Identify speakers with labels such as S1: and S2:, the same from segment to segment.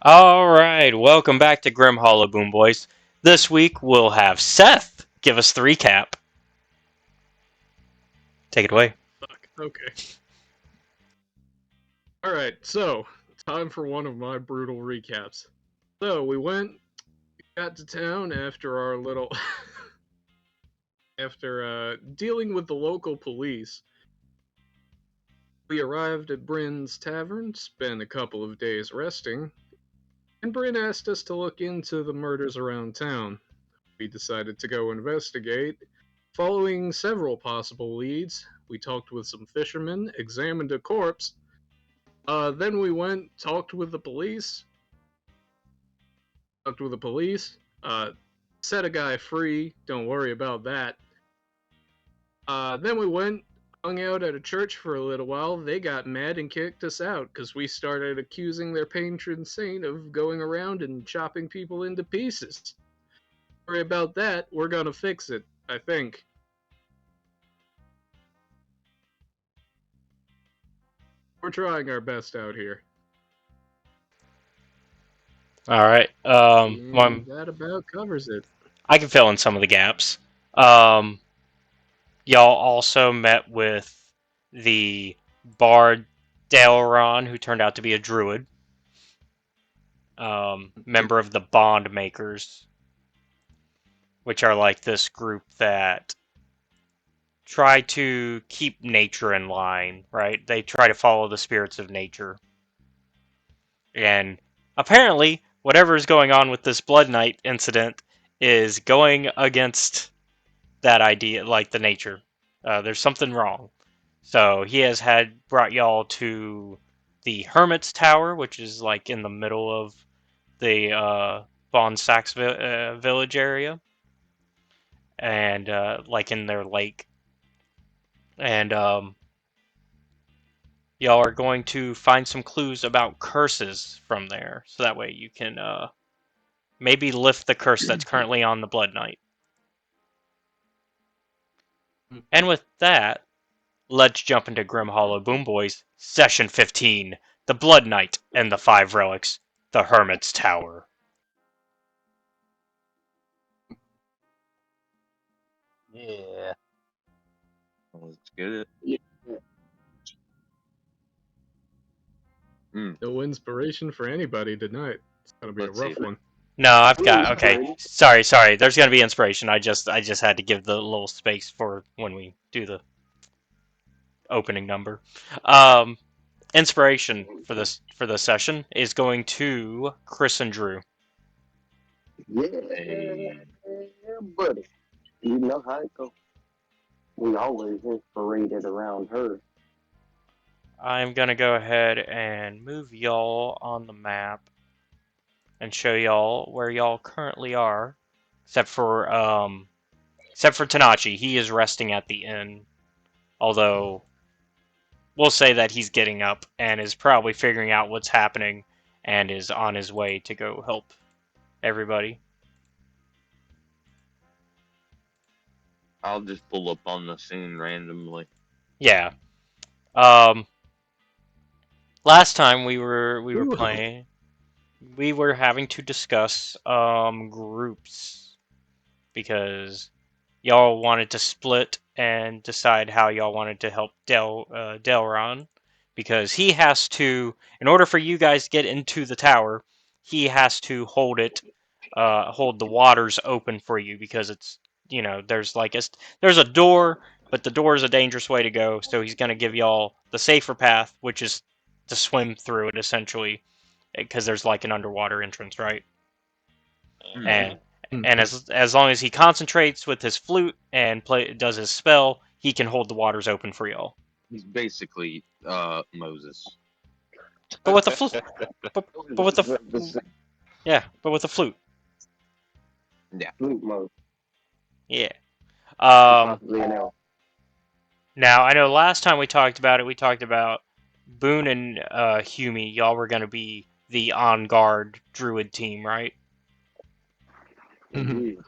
S1: Alright, welcome back to Grim Hollow Boom Boys. This week we'll have Seth give us the recap. Take it
S2: Oh,
S1: away.
S2: fuck. Okay. All right. So, time for one of my brutal recaps. So, got to town after our little, after dealing with the local police. We arrived at Bryn's Tavern, spent a couple of days resting, and Bryn asked us to look into the murders around town. We decided to go investigate. Following several possible leads, we talked with some fishermen, examined a corpse. Then we went, talked with the police, set a guy free. Don't worry about that. Then we went, hung out at a church for a little while. They got mad and kicked us out because we started accusing their patron saint of going around and chopping people into pieces. Don't worry about that. We're gonna fix it, I think. We're trying our best out here.
S1: Alright,
S2: And that about covers it.
S1: I can fill in some of the gaps. Um, y'all also met with the bard Daelron, who turned out to be a druid, member of the Bond Makers, which are like this group that try to keep nature in line, right? They try to follow the spirits of nature. And apparently, whatever is going on with this Blood Knight incident is going against that idea, like the nature. There's something wrong. So he has had brought y'all to the Hermit's Tower, which is like in the middle of the Bon Sax village area, and like in their lake. And y'all are going to find some clues about curses from there, so that way you can maybe lift the curse that's currently on the Blood Knight. And with that, let's jump into Grim Hollow Boom Boys, Session 15, The Blood Knight and the Five Relics, The Hermit's Tower.
S3: Yeah. Let's get it.
S2: No inspiration for anybody tonight. It's gonna be a
S3: Let's see.
S2: rough one.
S1: No, I've got okay. Sorry. There's gonna be inspiration. I just had to give the little space for when we do the opening number. Um, inspiration for this session is going to Chris and Drew.
S4: Yeah, buddy. You know how it goes. We always inspirated around her.
S1: I'm gonna go ahead and move y'all on the map and show y'all where y'all currently are, except for Tanachi. He is resting at the inn, although we'll say that he's getting up and is probably figuring out what's happening and is on his way to go help everybody.
S3: I'll just pull up on the scene randomly.
S1: Yeah. Um. Last time we were
S2: Ooh.
S1: playing, we were having to discuss groups because y'all wanted to split and decide how y'all wanted to help Daelron because he has to, in order for you guys to get into the tower, he has to hold the waters open for you because it's there's a door, but the door is a dangerous way to go. So he's gonna give y'all the safer path, which is to swim through it essentially, because there's like an underwater entrance, right? And as long as he concentrates with his flute and does his spell, he can hold the waters open for y'all.
S3: He's basically Moses.
S1: But with the flute, but with the yeah, but with the flute,
S3: Yeah.
S4: Flute mode.
S1: yeah. Um,
S4: Possibly an elf.
S1: now I know last time we talked about it, we talked about Boone and Humi. Y'all were gonna be the on guard druid team, right?
S2: Mhm.
S4: Yeah.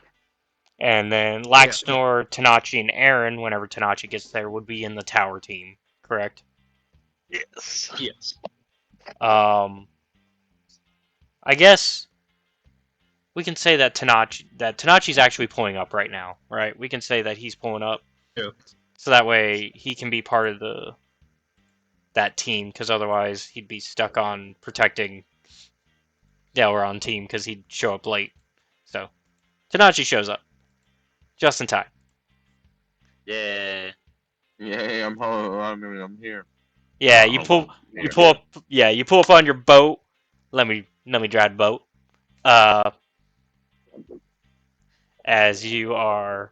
S1: And then
S2: Yeah.
S1: Laxnor, Tanachi, and Aaron, whenever Tanachi gets there, would be in the tower team, correct?
S3: Yes.
S2: Yes.
S1: Um, I guess we can say that Tanachi's actually pulling up right now, right? We can say that he's pulling up,
S2: Yeah.
S1: so that way he can be part of that team, because otherwise he'd be stuck on protecting Daelron team because he'd show up late. So Tanachi shows up just in time.
S5: Yeah.
S3: Yeah, I'm home. I'm here.
S1: Yeah,
S3: Oh,
S1: you
S3: hold
S1: pull
S3: on.
S1: you
S3: Here.
S1: pull up. Yeah, you pull up on your boat. Let me drive the boat. Uh, as you are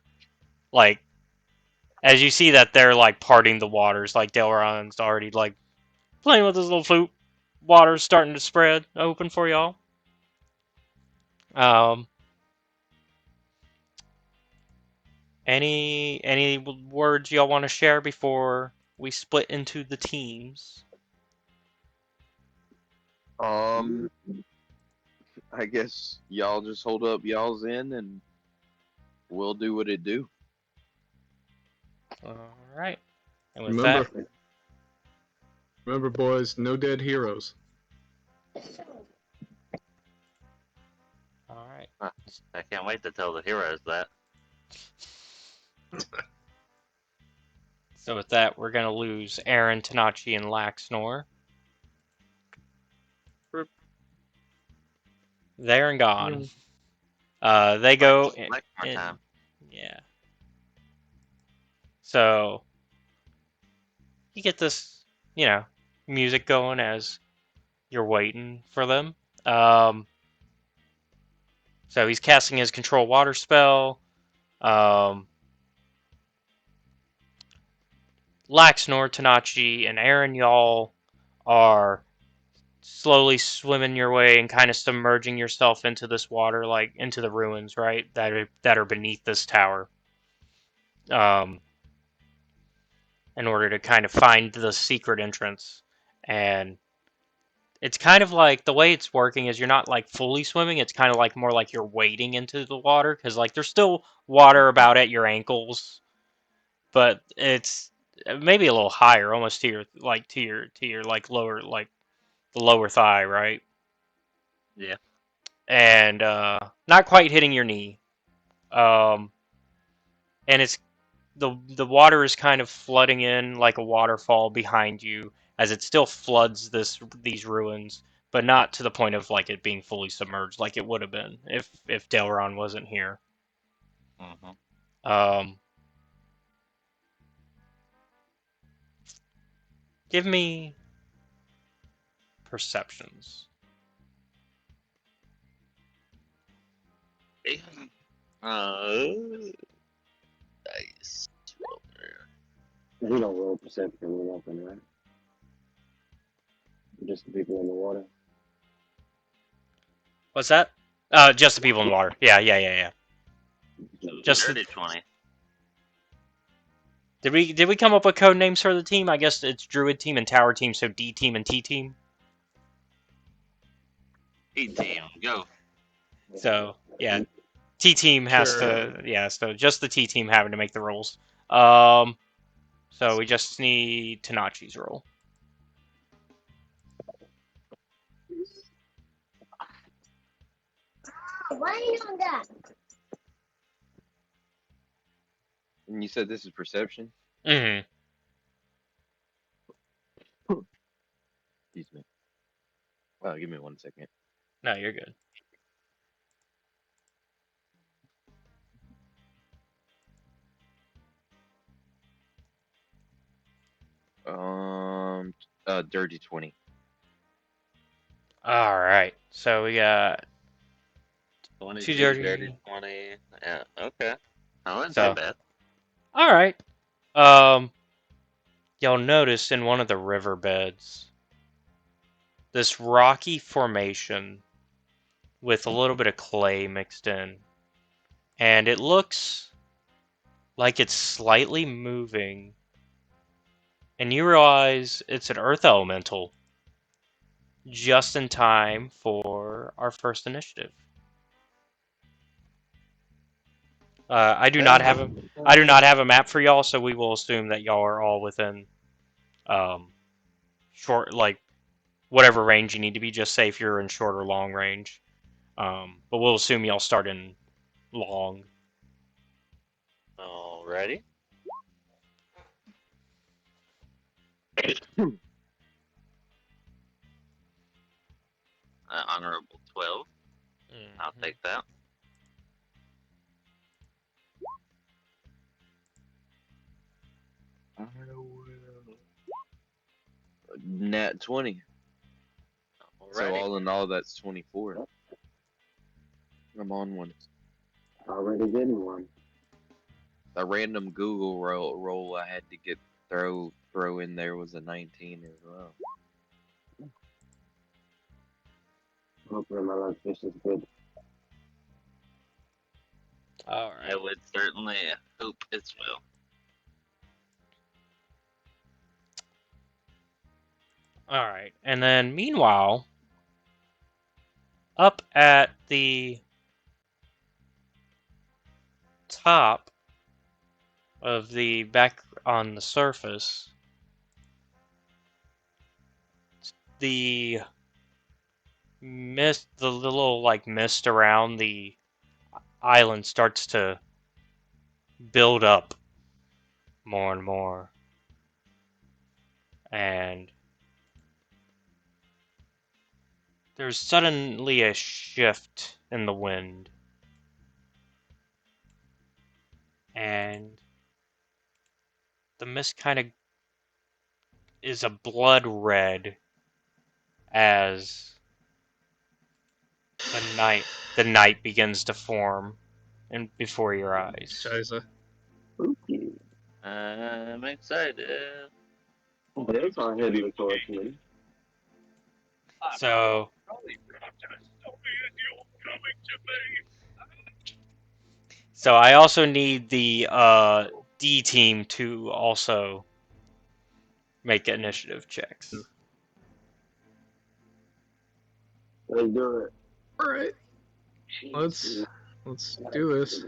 S1: like as you see that they're like parting the waters, like Daelron's already like playing with his little flute. Water's starting to spread open for y'all. Um, any words y'all want to share before we split into the teams?
S3: Um, I guess y'all just hold up y'all's end and we'll do what it do.
S1: All right. And with
S2: Remember,
S1: that,
S2: remember, boys, no dead heroes.
S1: all right.
S5: I can't wait to tell the heroes that.
S1: So with that, we're gonna lose Aaron, Tanachi, and Laxnor.
S5: Boop.
S1: They're and gone.
S2: Mm.
S1: They go
S5: Like more
S1: in.
S5: time.
S1: Yeah. So you get this, music going as you're waiting for them. So he's casting his control water spell. Um, Laxnor, Tanachi, and Aaron, y'all are slowly swimming your way and kind of submerging yourself into this water, like into the ruins, right? That are beneath this tower. Um, in order to kind of find the secret entrance. And it's kind of like the way it's working is you're not like fully swimming. It's kind of like more like you're wading into the water because like there's still water about at your ankles, but it's maybe a little higher, almost to your like lower like the lower thigh, right?
S5: Yeah.
S1: And not quite hitting your knee. Um, and the water is kind of flooding in like a waterfall behind you as it still floods these ruins, but not to the point of like it being fully submerged like it would have been if Daelron wasn't here.
S5: Mm-hmm.
S1: Um, give me perceptions.
S5: Nice.
S4: We don't roll perception or nothing, right? Just the people in the water.
S1: What's that? Just the people in the water. Yeah. Just the,
S5: Dirty 20.
S1: did we come up with code names for the team? I guess it's Druid team and Tower team, so D team and T team.
S5: E-team, go.
S1: So yeah, T team has
S2: Sure.
S1: to so just the T team having to make the rolls. So we just need Tanachi's roll.
S4: Why are you doing that?
S3: And you said this is perception?
S1: Mm-hmm.
S3: Excuse me. Wow, give me 1 second.
S1: No, you're good.
S3: Dirty 20.
S1: All right. So we got
S5: 22,
S1: dirty.
S5: dirty 20. Yeah, okay. I wouldn't
S1: So
S5: say bad.
S1: all right. Um, you'll notice in one of the riverbeds this rocky formation with a little bit of clay mixed in, and it looks like it's slightly moving. And you realize it's an earth elemental just in time for our first initiative. I do not have a map for y'all, so we will assume that y'all are all within short whatever range you need to be. Just say if you're in short or long range. But we'll assume y'all start in long.
S5: Alrighty. Honorable 12. I'll take that.
S3: I will. Nat 20. So
S5: Alrighty.
S3: all in all, that's 24. I'm on one.
S4: Already getting one.
S3: A random Google roll I had to get throw in there was a 19 as well.
S4: Hopefully my lunch fish is good.
S5: I would certainly hope as well.
S1: All right, and then meanwhile, up at the top of the back on the surface, the mist, the little like mist around the island starts to build up more and more, and there's suddenly a shift in the wind, and the mist kind of is a blood red as the night begins to form and before your eyes.
S2: Shiza.
S4: Spooky.
S5: I'm excited.
S4: There's our hidden torchman.
S1: So I also need the D team to also make initiative checks.
S4: Let's do it.
S2: All right, let's do this.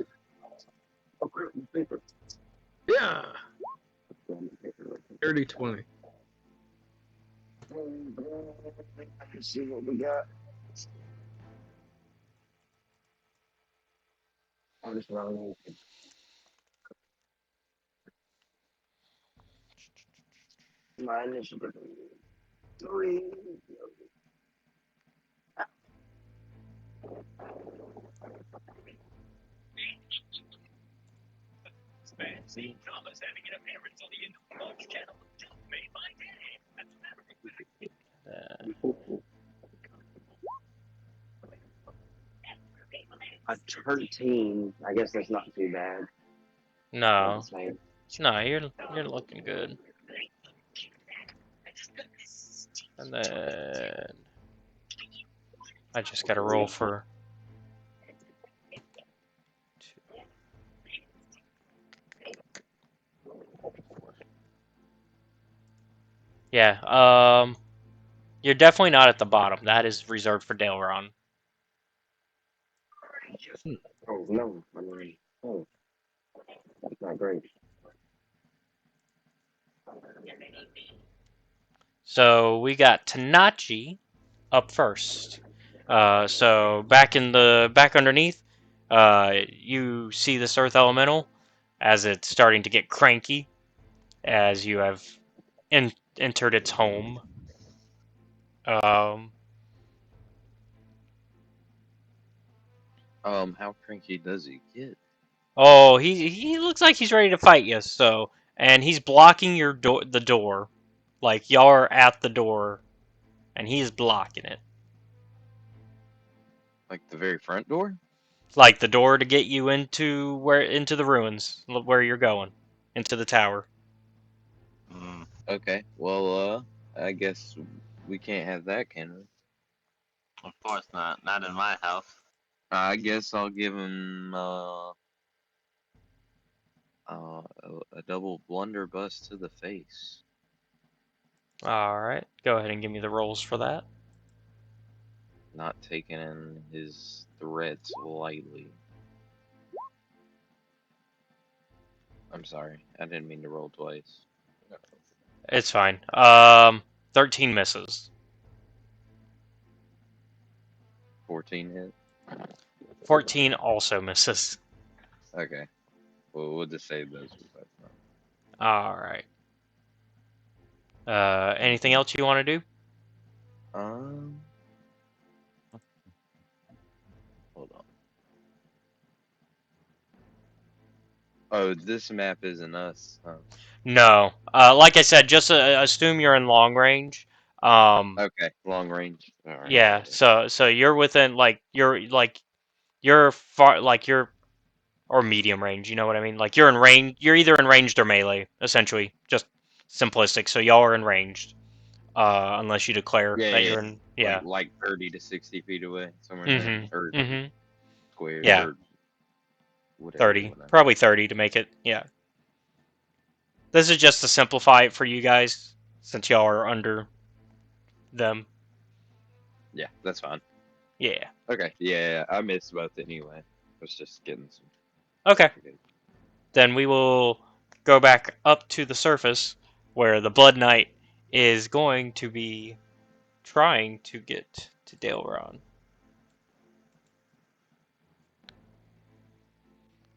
S4: Oh, crap, my paper.
S2: Yeah,
S4: Grab my paper.
S2: dirty 20.
S4: I can see what we got. Oh, this wrong. My initiative. 3. A 13. I guess that's not too bad.
S1: No, you're looking good. And then I just got to roll for. Yeah, you're definitely not at the bottom. That is reserved for Daelron.
S4: Oh, no. I mean, oh, that's not great.
S1: So we got Tanachi up first. So back underneath, you see this Earth Elemental as it's starting to get cranky as you have entered its home.
S3: How cranky does he get?
S1: Oh, he looks like he's ready to fight you. So, and he's blocking the door, like y'all are at the door, and he's blocking it,
S3: Like the very front door?
S1: like the door to get you into the ruins where you're going, into the tower.
S3: Okay. Well, I guess we can't have that, can we?
S5: Of course not. Not in my house.
S3: I guess I'll give him a double blunderbuss to the face.
S1: All right, go ahead and give me the rolls for that.
S3: Not taking in his threats lightly. I'm sorry, I didn't mean to roll twice.
S1: It's fine. 13 misses.
S3: 14 hit.
S1: 14 also misses.
S3: Okay. Well, we'll just save those.
S1: All right. Anything else you want to do?
S3: Um. Hold on. Oh, this map isn't us. Huh?
S1: No. Like I said, just assume you're in long range.
S3: Okay, long range. All right.
S1: Yeah. So you're within you're far you're or medium range. You know what I mean? Like you're in range. You're either in ranged or melee. Essentially, just simplistic. So y'all are in ranged. Unless you declare
S3: Yeah,
S1: that
S3: yeah.
S1: you're in. Yeah.
S3: Like 30 to 60 feet away, somewhere in there,
S1: Mhm.
S3: or
S1: Mhm.
S3: square,
S1: Yeah.
S3: or whatever you
S1: 30.
S3: want to.
S1: Probably 30 to make it. Yeah. This is just to simplify it for you guys, since y'all are under them.
S3: Yeah, that's fine.
S1: Yeah.
S3: Okay, yeah, I missed both anyway. I was just getting some.
S1: Okay. Then we will go back up to the surface where the Blood Knight is going to be trying to get to Daelron.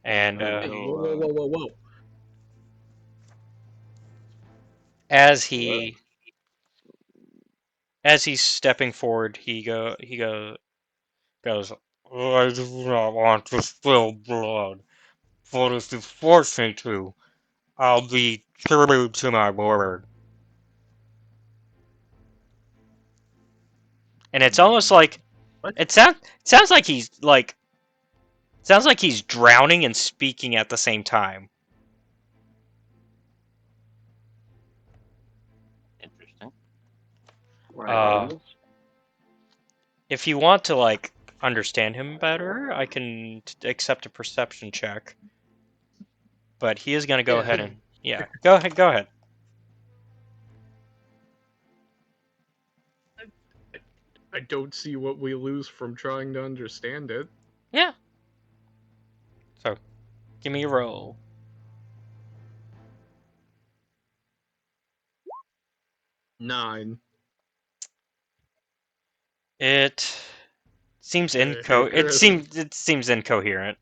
S1: And
S2: Hey, whoa.
S1: as
S3: What?
S1: he as he's stepping forward, goes. I do not want to spill blood, but if you force me to, I'll be true to my word. And it's almost like
S2: What?
S1: it sounds like he's drowning and speaking at the same time.
S5: Interesting.
S4: Right,
S1: Uh,
S4: English?
S1: if you want to understand him better, I can accept a perception check. But he is going to go
S2: Yeah,
S1: ahead and yeah, go ahead, go ahead.
S2: I don't see what we lose from trying to understand it.
S1: Yeah. So, give me a roll.
S2: 9.
S1: It seems
S2: Hey, Chris.
S1: it seems incoherent.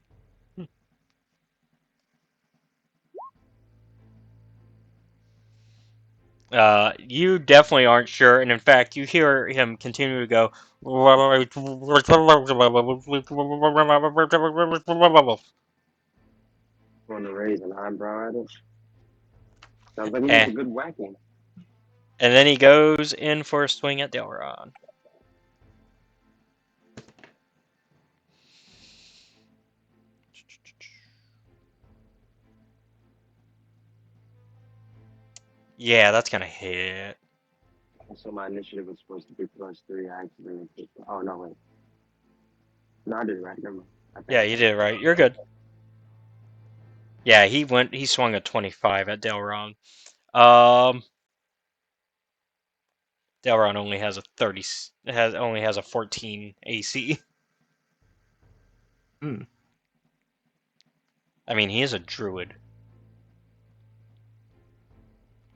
S1: You definitely aren't sure, and in fact, you hear him continue to go.
S4: Want to raise an eyebrow at it? Sounds like he needs
S1: and,
S4: a good whacking.
S1: and then he goes in for a swing at Daelron. Yeah, that's gonna hit.
S4: So my initiative was supposed to be +3. I accidentally picked. Oh no, wait. No, I did it right. Never mind. I think
S1: Yeah,
S4: I
S1: you
S4: got it.
S1: did it right. You're good. Yeah, he swung a 25 at Daelron. Um, Daelron only has a 30 only has a 14 AC.
S2: Hmm.
S1: I mean, he is a druid.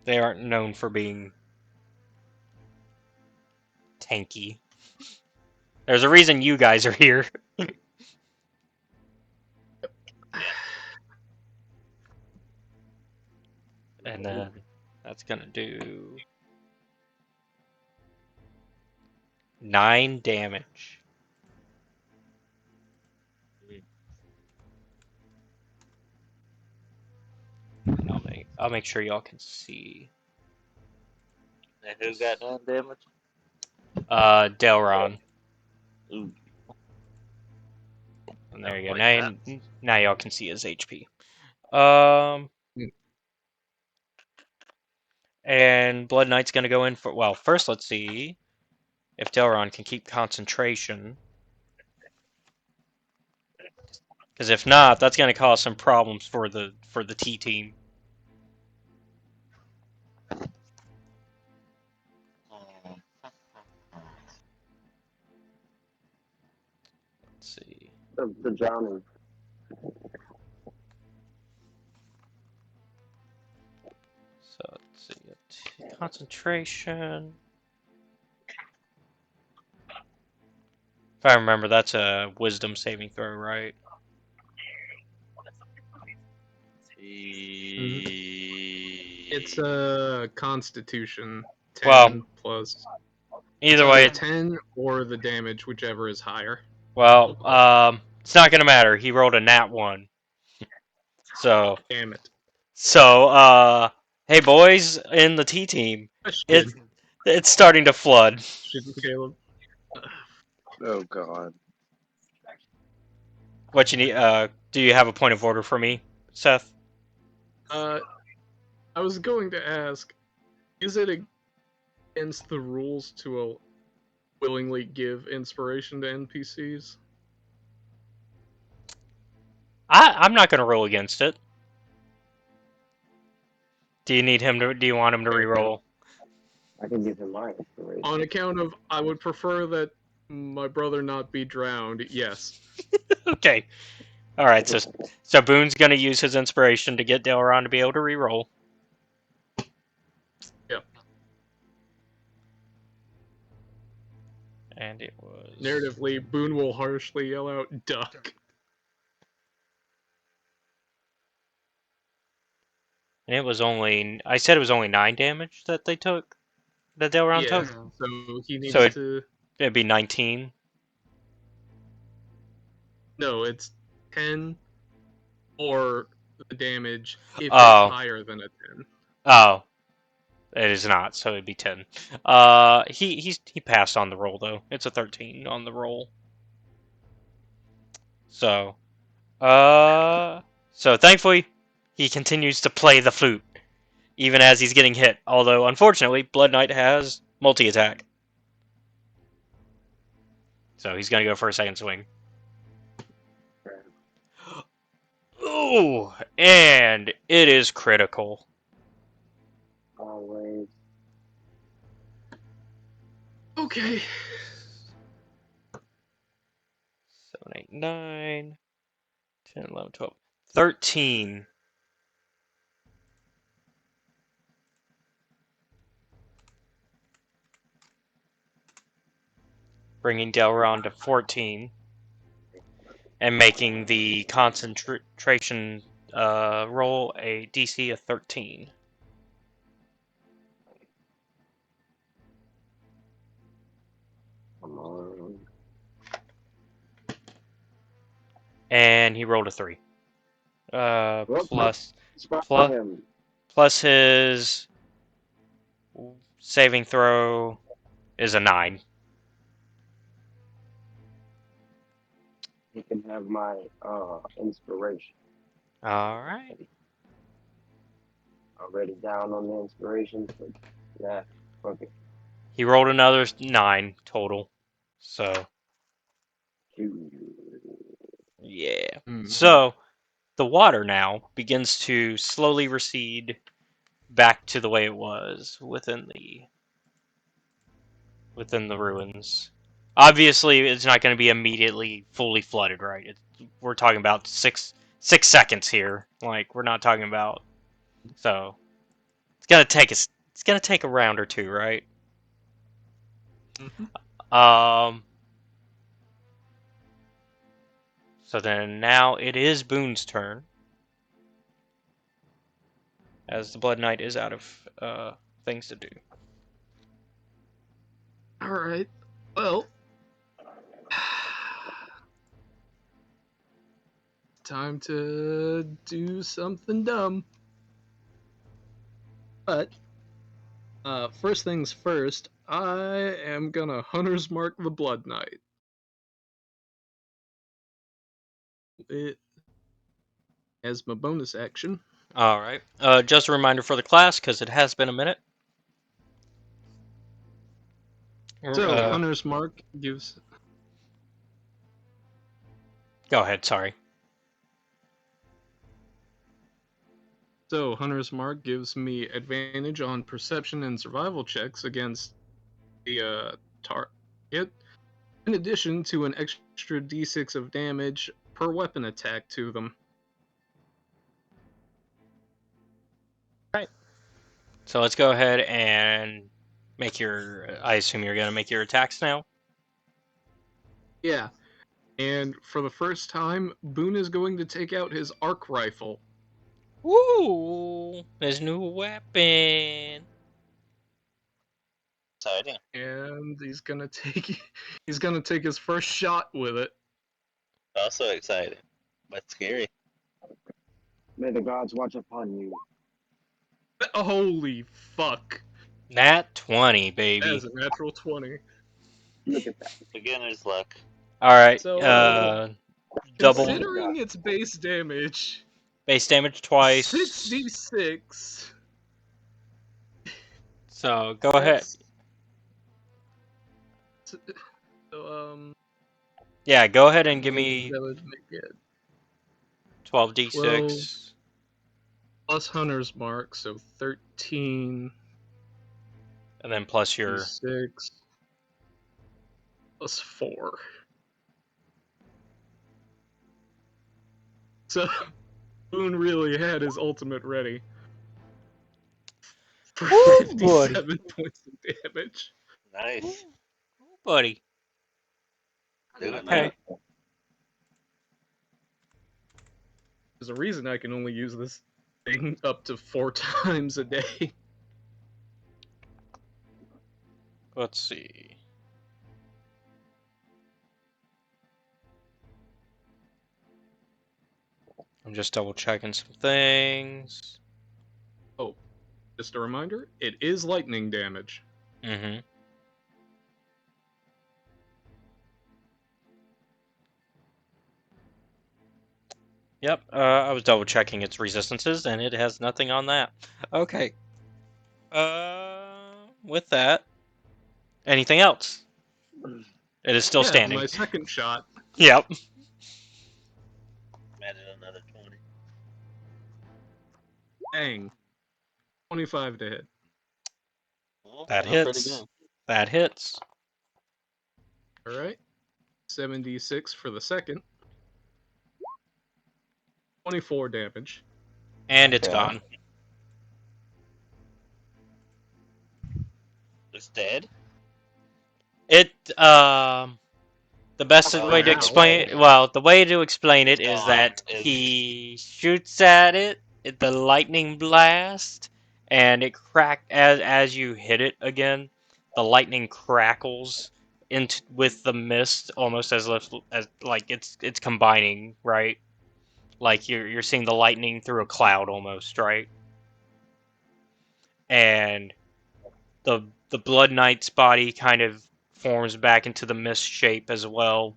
S1: They aren't known for being tanky. There's a reason you guys are here. And then that's gonna do 9 damage. I'll make sure y'all can see.
S5: And who got 9 damage?
S1: Daelron.
S5: Ooh,
S1: And there
S5: don't
S1: you go.
S5: like that.
S1: Now y'all can see his HP. Um, and Blood Knight's gonna go in for. Well, first let's see if Daelron can keep concentration. Because if not, that's gonna cause some problems for the T team. Let's see.
S4: The drowning.
S1: So let's see. Concentration. If I remember, that's a wisdom saving throw, right?
S2: It's a Constitution
S1: Well,
S2: 10 plus. It's
S1: either
S2: either
S1: way,
S2: 10 or the damage, whichever is higher.
S1: it's not gonna matter. He rolled a nat 1. So,
S2: Damn it.
S1: hey boys in the T team, it's
S2: Question,
S1: it's starting to flood.
S2: Caleb.
S3: Oh God.
S1: What you need? Do you have a point of order for me, Seth?
S2: I was going to ask, is it against the rules to willingly give inspiration to NPCs?
S1: I'm not gonna roll against it. Do you need him to? Do you want him to re-roll?
S4: I can give him my inspiration.
S2: On account of, I would prefer that my brother not be drowned, yes.
S1: Okay. All right. So Boone's gonna use his inspiration to get Daelron to be able to re-roll.
S2: Yep.
S1: And it was
S2: Narratively, Boone will harshly yell out, duck.
S1: And it was only. I said it was only 9 damage that they took. That Daelron
S2: Yeah,
S1: took.
S2: so he needs
S1: So
S2: to...
S1: it'd be 19.
S2: No, it's 10 or the damage if it's
S1: Oh.
S2: higher than a 10.
S1: Oh. It is not, so it'd be 10. He passed on the roll though. It's a 13 on the roll. So, so thankfully he continues to play the flute even as he's getting hit. Although unfortunately, Blood Knight has multi-attack. So he's going to go for a second swing. Ooh, and it is critical.
S4: Always.
S2: Okay.
S1: 7, 8, 9, 10, 11, 12, 13. Bringing Daelron to 14. And making the concentration roll a DC of 13.
S4: Come on.
S1: And he rolled a 3. Plus
S4: Spot him.
S1: plus his saving throw is a 9.
S4: He can have my inspiration.
S1: All right.
S4: Already down on the inspiration, but yeah, fuck it.
S1: He rolled another 9 total. So, yeah. So, the water now begins to slowly recede back to the way it was within the ruins. Obviously, it's not going to be immediately fully flooded, right? We're talking about 6 seconds here. Like we're not talking about. So it's gonna take a round or two, right? Um. So then now it is Boone's turn, as the Blood Knight is out of things to do.
S2: Alright. Well. Time to do something dumb. But, first things first, I am gonna Hunter's Mark the Blood Knight. It as my bonus action.
S1: All right. Just a reminder for the class, because it has been a minute.
S2: So, Hunter's Mark gives...
S1: Go ahead, sorry.
S2: So, Hunter's Mark gives me advantage on perception and survival checks against the target, in addition to an extra d6 of damage per weapon attack to them.
S1: Right. So let's go ahead and make your... I assume you're going to make your attacks now?
S2: Yeah. And for the first time, Boone is going to take out his arc rifle.
S1: Woo! His new weapon.
S5: Exciting.
S2: And he's gonna take his first shot with it.
S5: Also exciting, but scary.
S4: May the gods watch upon you.
S2: Holy fuck.
S1: Nat 20,
S2: That
S1: baby.
S2: is a natural 20.
S4: Look at that.
S5: Beginner's luck.
S1: Alright,
S2: So,
S1: double
S2: considering its base damage,
S1: base damage twice.
S2: 6d6.
S1: So, go ahead.
S2: So,
S1: Yeah, go ahead and give me
S2: that would make it
S1: 12d6.
S2: plus Hunter's Mark, so 13
S1: And then plus your...
S2: d6 plus 4. So, Boone really had his ultimate ready. For
S1: Woo,
S2: 57 points of damage.
S5: Nice.
S1: Buddy.
S5: Do it,
S1: Okay.
S5: man.
S2: There's a reason I can only use this thing up to 4 times a day.
S1: Let's see. I'm just double checking some things.
S2: Oh, just a reminder, it is lightning damage.
S1: Mm-hmm. Yep, I was double checking its resistances, and it has nothing on that. Okay. With that, anything else? It is still
S2: Yeah,
S1: standing.
S2: my second shot.
S1: Yep.
S5: Added another 20.
S2: Bang. 25 to hit.
S5: Well,
S1: That
S5: doing pretty
S1: hits.
S5: good.
S1: That hits.
S2: Alright. 76 for the second. 24 damage.
S1: And it's
S3: Okay.
S1: gone.
S5: It's dead?
S1: It, the best
S5: Oh,
S1: way to
S2: now.
S1: explain, well, the way to explain it
S5: It's
S1: is
S5: gone.
S1: that
S5: It's-
S1: he shoots at it, the lightning blast, and it as you hit it again, the lightning crackles into with the mist, almost as like it's combining, right? Like you're seeing the lightning through a cloud almost, right? And the Blood Knight's body kind of forms back into the mist shape as well,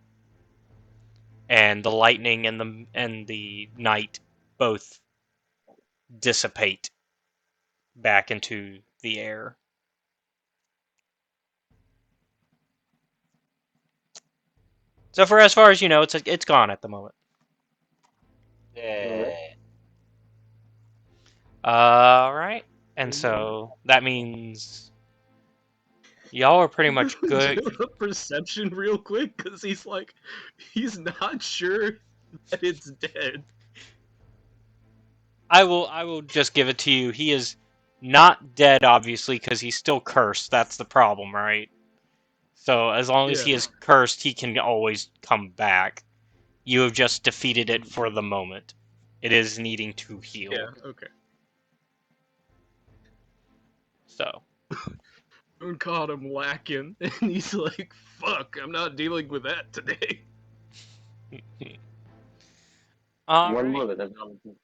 S1: and the lightning and the knight both dissipate back into the air. So for as far as you know, it's gone at the moment.
S5: Yay.
S1: All right, and so that means y'all are pretty much good.
S2: Do a perception real quick, because he's not sure that it's dead.
S1: I will just give it to you. He is not dead, obviously, because he's still cursed. That's the problem, right? So as long as he
S2: Yeah.
S1: is cursed, he can always come back. You have just defeated it for the moment. It is needing to heal.
S2: Yeah, okay.
S1: So.
S2: Boone caught him lacking, and he's like, fuck, I'm not dealing with that today.
S1: All
S4: One
S1: right.
S4: bullet, that's all it takes.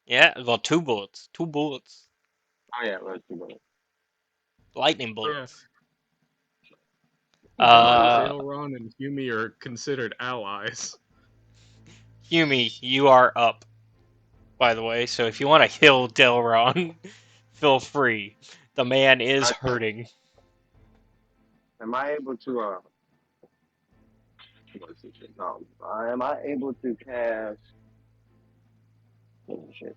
S1: Yeah, well, 2 bullets. 2 bullets.
S4: Oh yeah, let's do it.
S1: Lightning bullets.
S2: Daelron and Humi are considered allies.
S1: Humi, you are up, by the way, so if you want to heal Daelron, feel free. The man is hurting.
S4: Am I able to am I able to cast oh shit.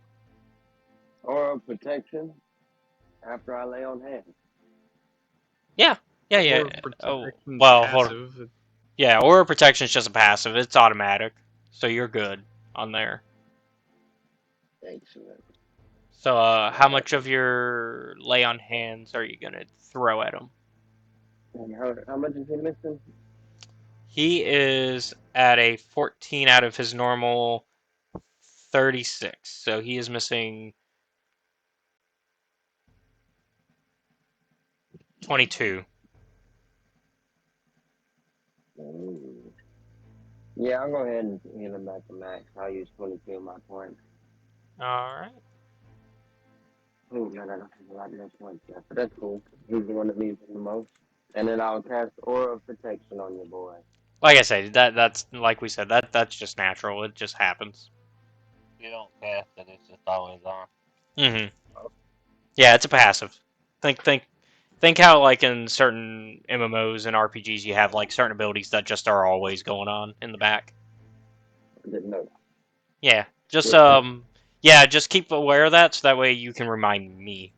S4: Or protection after I lay on hands?
S1: Yeah.
S2: Or
S1: Oh,
S2: protection's
S1: well, hold on.
S2: passive.
S1: Yeah, Aura Protection is just a passive. It's automatic. So you're good on there.
S4: Excellent.
S1: So, how much of your lay on hands are you going to throw at him?
S4: And how much is he missing?
S1: He is at a 14 out of his normal 36, so he is missing 22.
S4: Ooh. Yeah, I'll go ahead and heal him back to max. I'll use 22 of my points.
S1: Alright.
S4: Oh, man, I don't have a lot more points yet, but that's cool. He's the one that needs it the most. And then I'll cast Aura of Protection on your boy.
S1: Like I said, that's like we said, that's just natural. It just happens.
S5: You don't cast it; it's just always on.
S1: Mm-hmm. Yeah, it's a passive. Think how like in certain MMOs and RPGs you have like certain abilities that just are always going on in the back.
S4: I didn't know that.
S1: Yeah, just
S4: Yeah.
S1: yeah, just keep aware of that so that way you can remind me,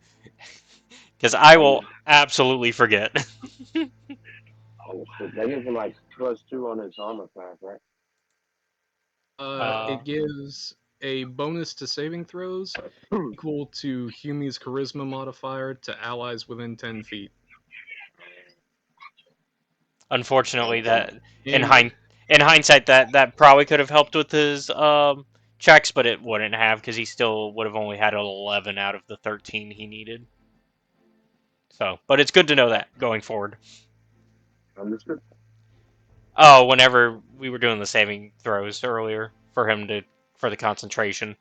S1: because I will absolutely forget.
S4: Understood. That gives him like +2 on his armor class, right?
S1: uh,
S2: It gives a bonus to saving throws equal to Humi's charisma modifier to allies within 10 feet.
S1: Unfortunately,
S5: Okay.
S1: that in
S2: And
S1: hind in hindsight that probably could have helped with his checks, but it wouldn't have because he still would have only had 11 out of the 13 he needed. So, but it's good to know that going forward.
S4: Understood.
S1: Oh, whenever we were doing the saving throws earlier for the concentration.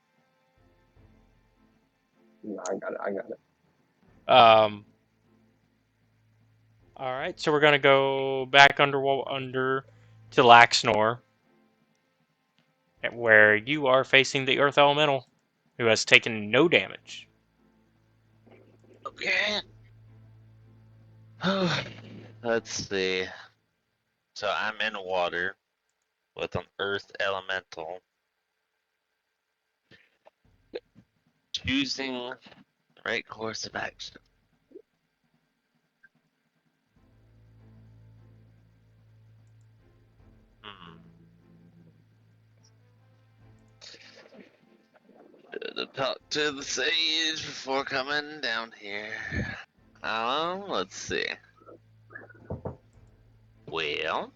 S4: No, I got it. I got it.
S1: Um. All right, so we're gonna go back under to Laxnor, where you are facing the Earth Elemental, who has taken no damage.
S5: Okay. Let's see. So I'm in water with an earth elemental. Choosing the right course of action. Hmm. Should have talked to the sage before coming down here. Let's see. Well,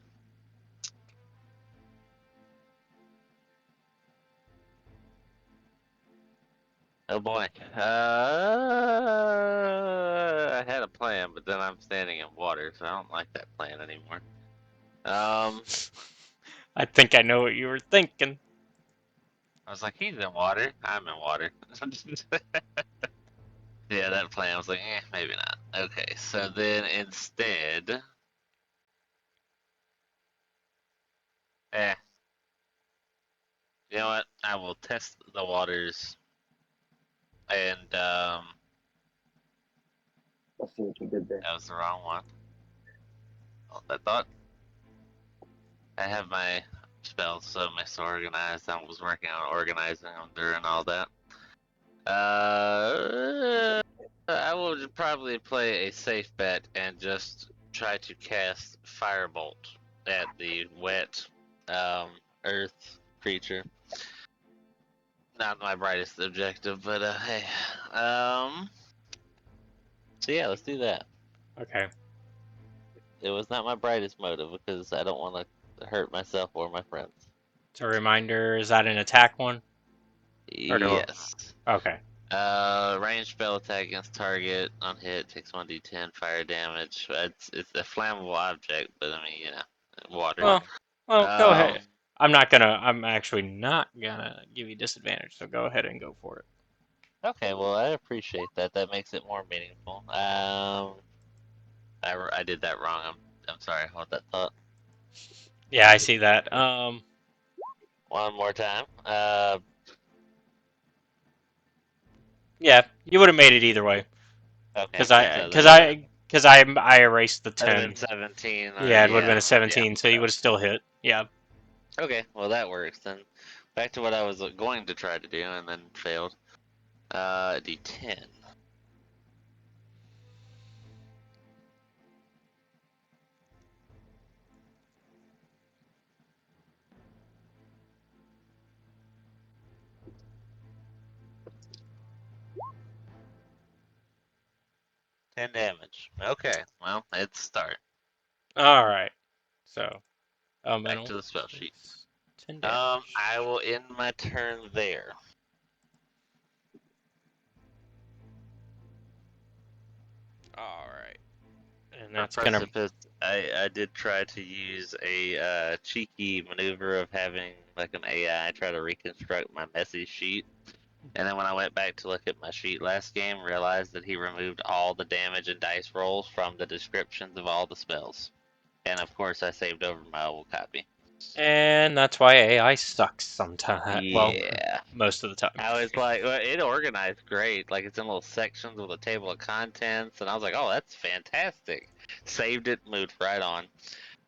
S5: oh boy. I had a plan, but then I'm standing in water, so I don't like that plan anymore.
S1: I think I know what you were thinking.
S5: I was like, he's in water. I'm in water. Yeah, that plan I was like, maybe not. Okay, so then instead, eh, you know what? I will test the waters and
S4: Let's see what you did there.
S5: that was the wrong one. I thought I have my spells so misorganized. I was working on organizing them during all that. I will probably play a safe bet and just try to cast Firebolt at the wet um, earth creature. Not my brightest objective, but hey. So yeah, let's do that.
S1: Okay.
S5: It was not my brightest motive because I don't want to hurt myself or my friends.
S1: So, a reminder: is that an attack one? Or no?
S5: Yes.
S1: Okay.
S5: Range spell attack against target on hit takes 1d10 fire damage. It's a flammable object, but I mean, water.
S1: Well, go
S5: Um,
S1: ahead. I'm actually not gonna give you disadvantage. So go ahead and go for it.
S5: okay, well I appreciate that. That makes it more meaningful. I did that wrong. I'm sorry. Hold that thought.
S1: Yeah, I see that.
S5: One more time.
S1: Yeah, you would have made it either way.
S5: Okay.
S1: Cause
S5: So then
S1: I erased the
S5: that'd have
S1: 10.
S5: been 17 or
S1: Yeah, it would have been
S5: yeah,
S1: a
S5: yeah.
S1: 17, so you
S5: So
S1: would have still hit. Yeah.
S5: okay, well that works then. Back to what I was going to try to do and then failed. D10. 10 damage. Okay, well, it's start.
S1: All right. So
S5: Back
S1: Elemental.
S5: to the spell sheet.
S1: 10 damage.
S5: I will end my turn there.
S1: Alright. And
S5: For
S1: that's gonna...
S5: Precipice, I did try to use a cheeky maneuver of having like an AI try to reconstruct my messy sheet. And then when I went back to look at my sheet last game, realized that he removed all the damage and dice rolls from the descriptions of all the spells. And of course, I saved over my old copy.
S1: And that's why AI sucks sometimes. Well,
S5: Yeah.
S1: most of the time.
S5: I was like, well, it organized great. Like, it's in little sections with a table of contents. And I was like, oh, that's fantastic. Saved it, moved right on.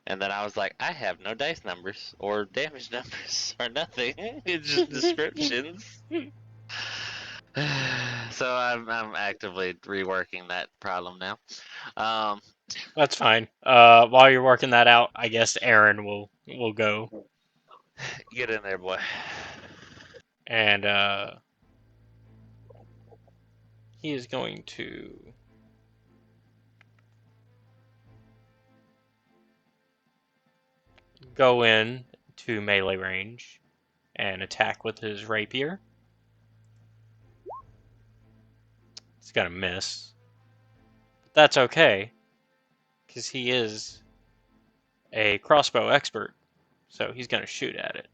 S5: And then I was like, I have no dice numbers or damage numbers or nothing. It's just descriptions. So I'm actively reworking that problem now.
S1: That's fine. While you're working that out, I guess Aaron will go.
S5: Get in there, boy.
S1: And he is going to go in to melee range and attack with his rapier. It's gonna miss. But that's okay, because he is a crossbow expert. So he's gonna shoot at it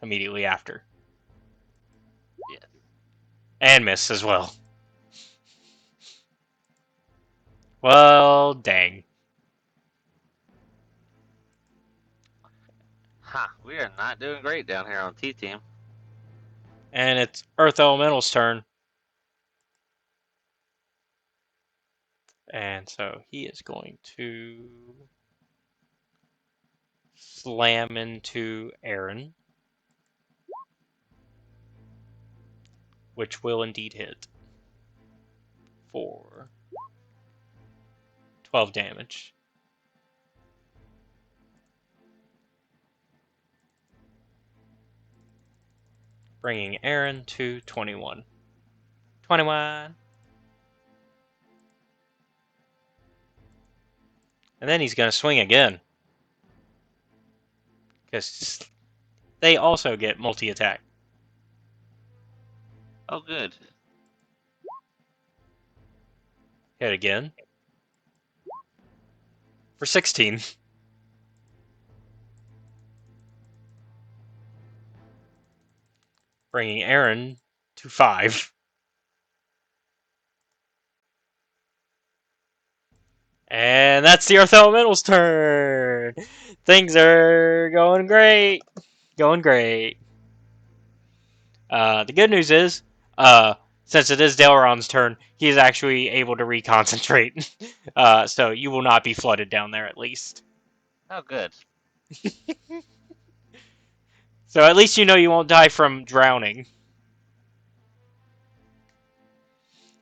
S1: immediately after.
S5: Yeah.
S1: And miss as well. Well, dang.
S5: Ha! We are not doing great down here on T Team.
S1: And it's Earth Elemental's turn. And so he is going to slam into Aaron, which will indeed hit for 12 damage. Bringing Aaron to 21. 21! And then he's going to swing again. Because they also get multi-attack.
S5: Oh, good.
S1: Hit again. For 16. Bringing Aaron to 5. And that's the Earth Elemental's turn! Things are going great. Going great. The good news is, since it is Daelron's turn, he is actually able to reconcentrate. So you will not be flooded down there, at least.
S5: Oh, good.
S1: So at least you know you won't die from drowning.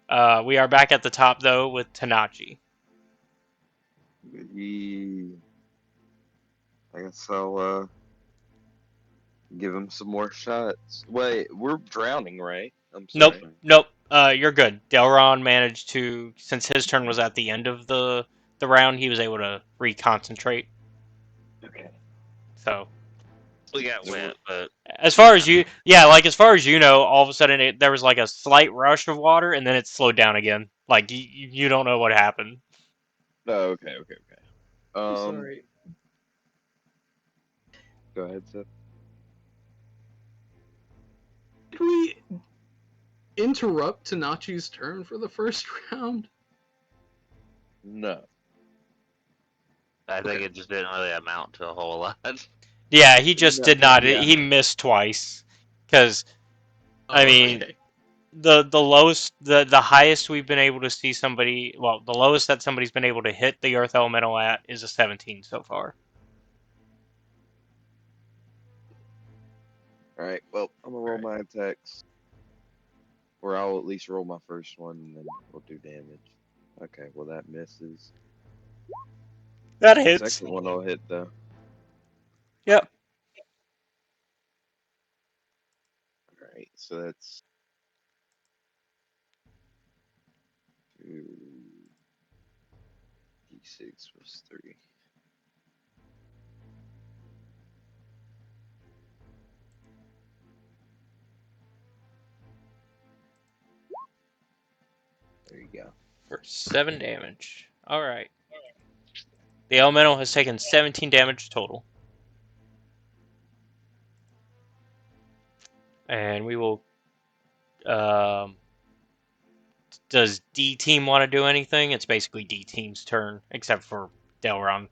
S1: We are back at the top, though, with Tanachi.
S3: I guess I'll give him some more shots. Wait, we're drowning, right? I'm
S1: Nope,
S3: sorry.
S1: nope. You're good. Daelron managed to, since his turn was at the end of the round, he was able to reconcentrate.
S3: Okay.
S1: So
S5: We got wet, but
S1: as far as you, yeah, like as far as you know, all of a sudden there was like a slight rush of water, and then it slowed down again. Like you don't know what happened.
S3: Oh, okay.
S2: I'm sorry.
S3: Go ahead, Seth.
S2: Did we interrupt Tanachi's turn for the first round?
S3: No.
S5: I think it just didn't really amount to a whole lot.
S1: Yeah, he just
S3: No,
S1: did not.
S3: yeah.
S1: He missed twice. Because I mean,
S2: Okay.
S1: the lowest, the highest we've been able to see somebody. Well, the lowest that somebody's been able to hit the Earth Elemental at is a 17 so far.
S3: All right. Well, I'm gonna roll my attacks, or I'll at least roll my first one, and then we'll do damage. Okay. Well, that misses.
S1: That
S3: The
S1: hits.
S3: second one will hit though.
S1: Yep.
S3: All right. So that's 2d6 plus 3. There you go.
S1: For 7 damage. Alright. The elemental has taken 17 damage total. And we will. Does D Team want to do anything? It's basically D Team's turn, except for Daelron.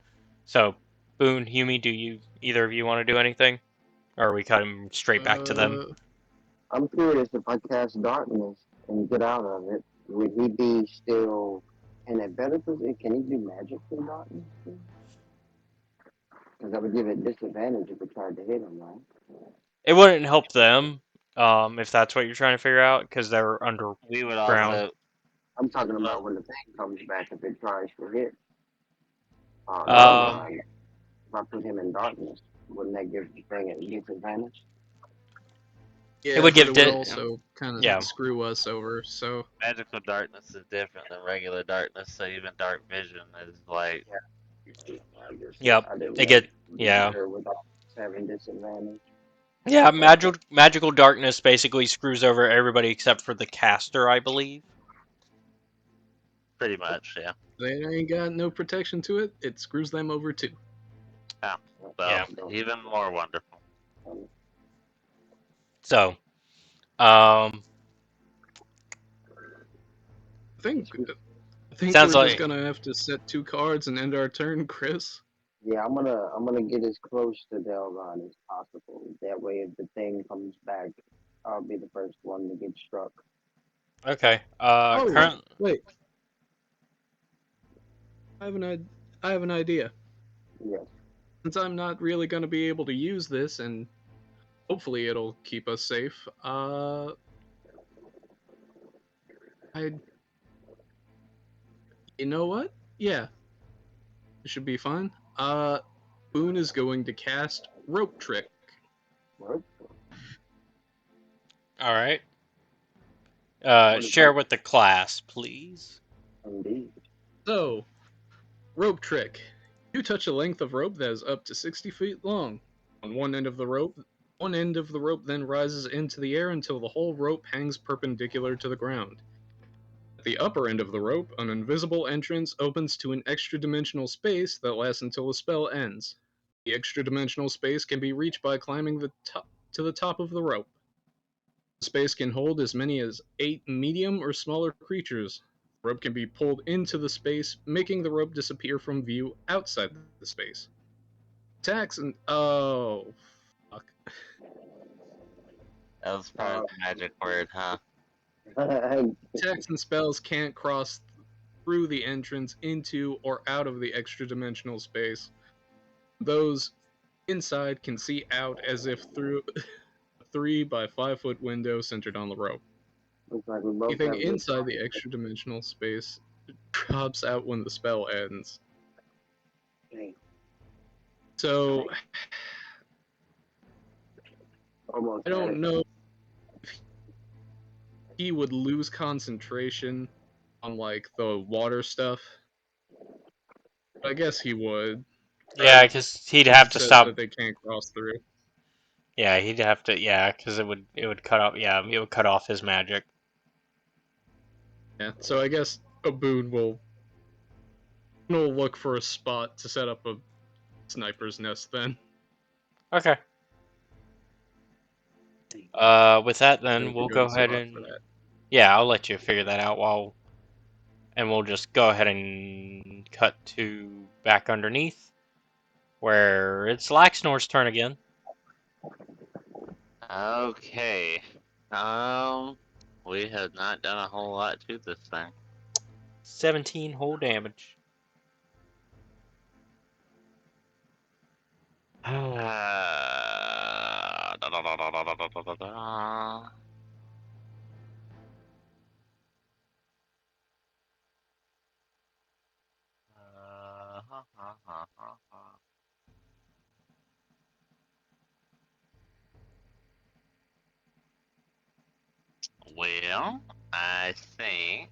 S1: So, Boone, Humi, do either of you want to do anything? Or are we cutting straight back to them?
S4: I'm curious if I cast darkness and get out of it, would he be still in a better position? Can he do magic in darkness? Because that would give it disadvantage if it tried to hit him, right?
S1: It wouldn't help them, if that's what you're trying to figure out, because they're
S5: We would
S1: underground.
S5: also.
S4: I'm talking about
S5: Well,
S4: when the thing comes back if it tries to hit
S1: Um,
S4: Daelron. If I put him in darkness, wouldn't that give the thing a disadvantage?
S1: it
S2: Yeah,
S1: would
S2: but
S1: give
S2: it would
S1: di-
S2: also kind of
S1: yeah,
S2: screw us over. So
S5: magical darkness is different than regular darkness, so even dark vision is like.
S4: I just
S1: yep.
S4: I didn't
S1: They
S4: want
S1: get
S4: to be
S1: yeah,
S4: there without having disadvantage.
S1: yeah.
S4: Okay.
S1: Magical darkness basically screws over everybody except for the caster, I believe.
S5: Pretty much, yeah.
S2: they ain't got no protection to it. It screws them over too.
S5: Yeah.
S1: Yeah.
S5: So, even more wonderful.
S1: So,
S2: I think
S1: sounds
S2: we're just
S1: like
S2: gonna have to set 2 cards and end our turn, Chris.
S4: Yeah, I'm gonna get as close to Daelron as possible. That way, if the thing comes back, I'll be the first one to get struck.
S1: okay.
S2: Oh,
S1: Current.
S2: wait. I have an idea.
S4: Yes.
S2: Since I'm not really gonna be able to use this, and hopefully it'll keep us safe. I. You know what? Yeah, it should be fine. Boone is going to cast Rope Trick.
S4: What?
S1: All right.
S4: What is
S1: Share
S4: that?
S1: with the class, please.
S4: Indeed.
S2: So, Rope Trick. You touch a length of rope that is up to 60 feet long. On one end of the rope then rises into the air until the whole rope hangs perpendicular to the ground. At the upper end of the rope, an invisible entrance opens to an extra-dimensional space that lasts until the spell ends. The extra-dimensional space can be reached by climbing to the top of the rope. The space can hold as many as 8 medium or smaller creatures. The rope can be pulled into the space, making the rope disappear from view outside the space. Attacks and fuck.
S5: That was probably the magic word, huh?
S2: Attacks and spells can't cross through the entrance into or out of the extra-dimensional space. Those inside can see out as if through a 3 by 5 foot window centered on the rope.
S4: Looks like we both
S2: Anything
S4: have this.
S2: inside the extra-dimensional space drops out when the spell ends. So
S4: Almost
S2: I
S4: had
S2: don't
S4: it.
S2: know if he would lose concentration on like the water stuff. I guess he would.
S1: Yeah,
S2: Right?
S1: because he'd
S2: Since
S1: have
S2: it
S1: to
S2: says
S1: stop.
S2: that they can't cross through.
S1: Yeah, he'd have to. Yeah, because it would cut off. Yeah, it would cut off his magic.
S2: Yeah. So I guess a boon will look for a spot to set up a sniper's nest then.
S1: Okay. With that, then
S2: Think we're
S1: we'll
S2: good
S1: go
S2: as
S1: ahead
S2: rock for
S1: and
S2: that.
S1: yeah, I'll let you figure that out and we'll just go ahead and cut to back underneath where it's Laxnor's turn again.
S5: Okay. We have not done a whole lot to this thing.
S1: 17 whole damage.
S5: Well, I think.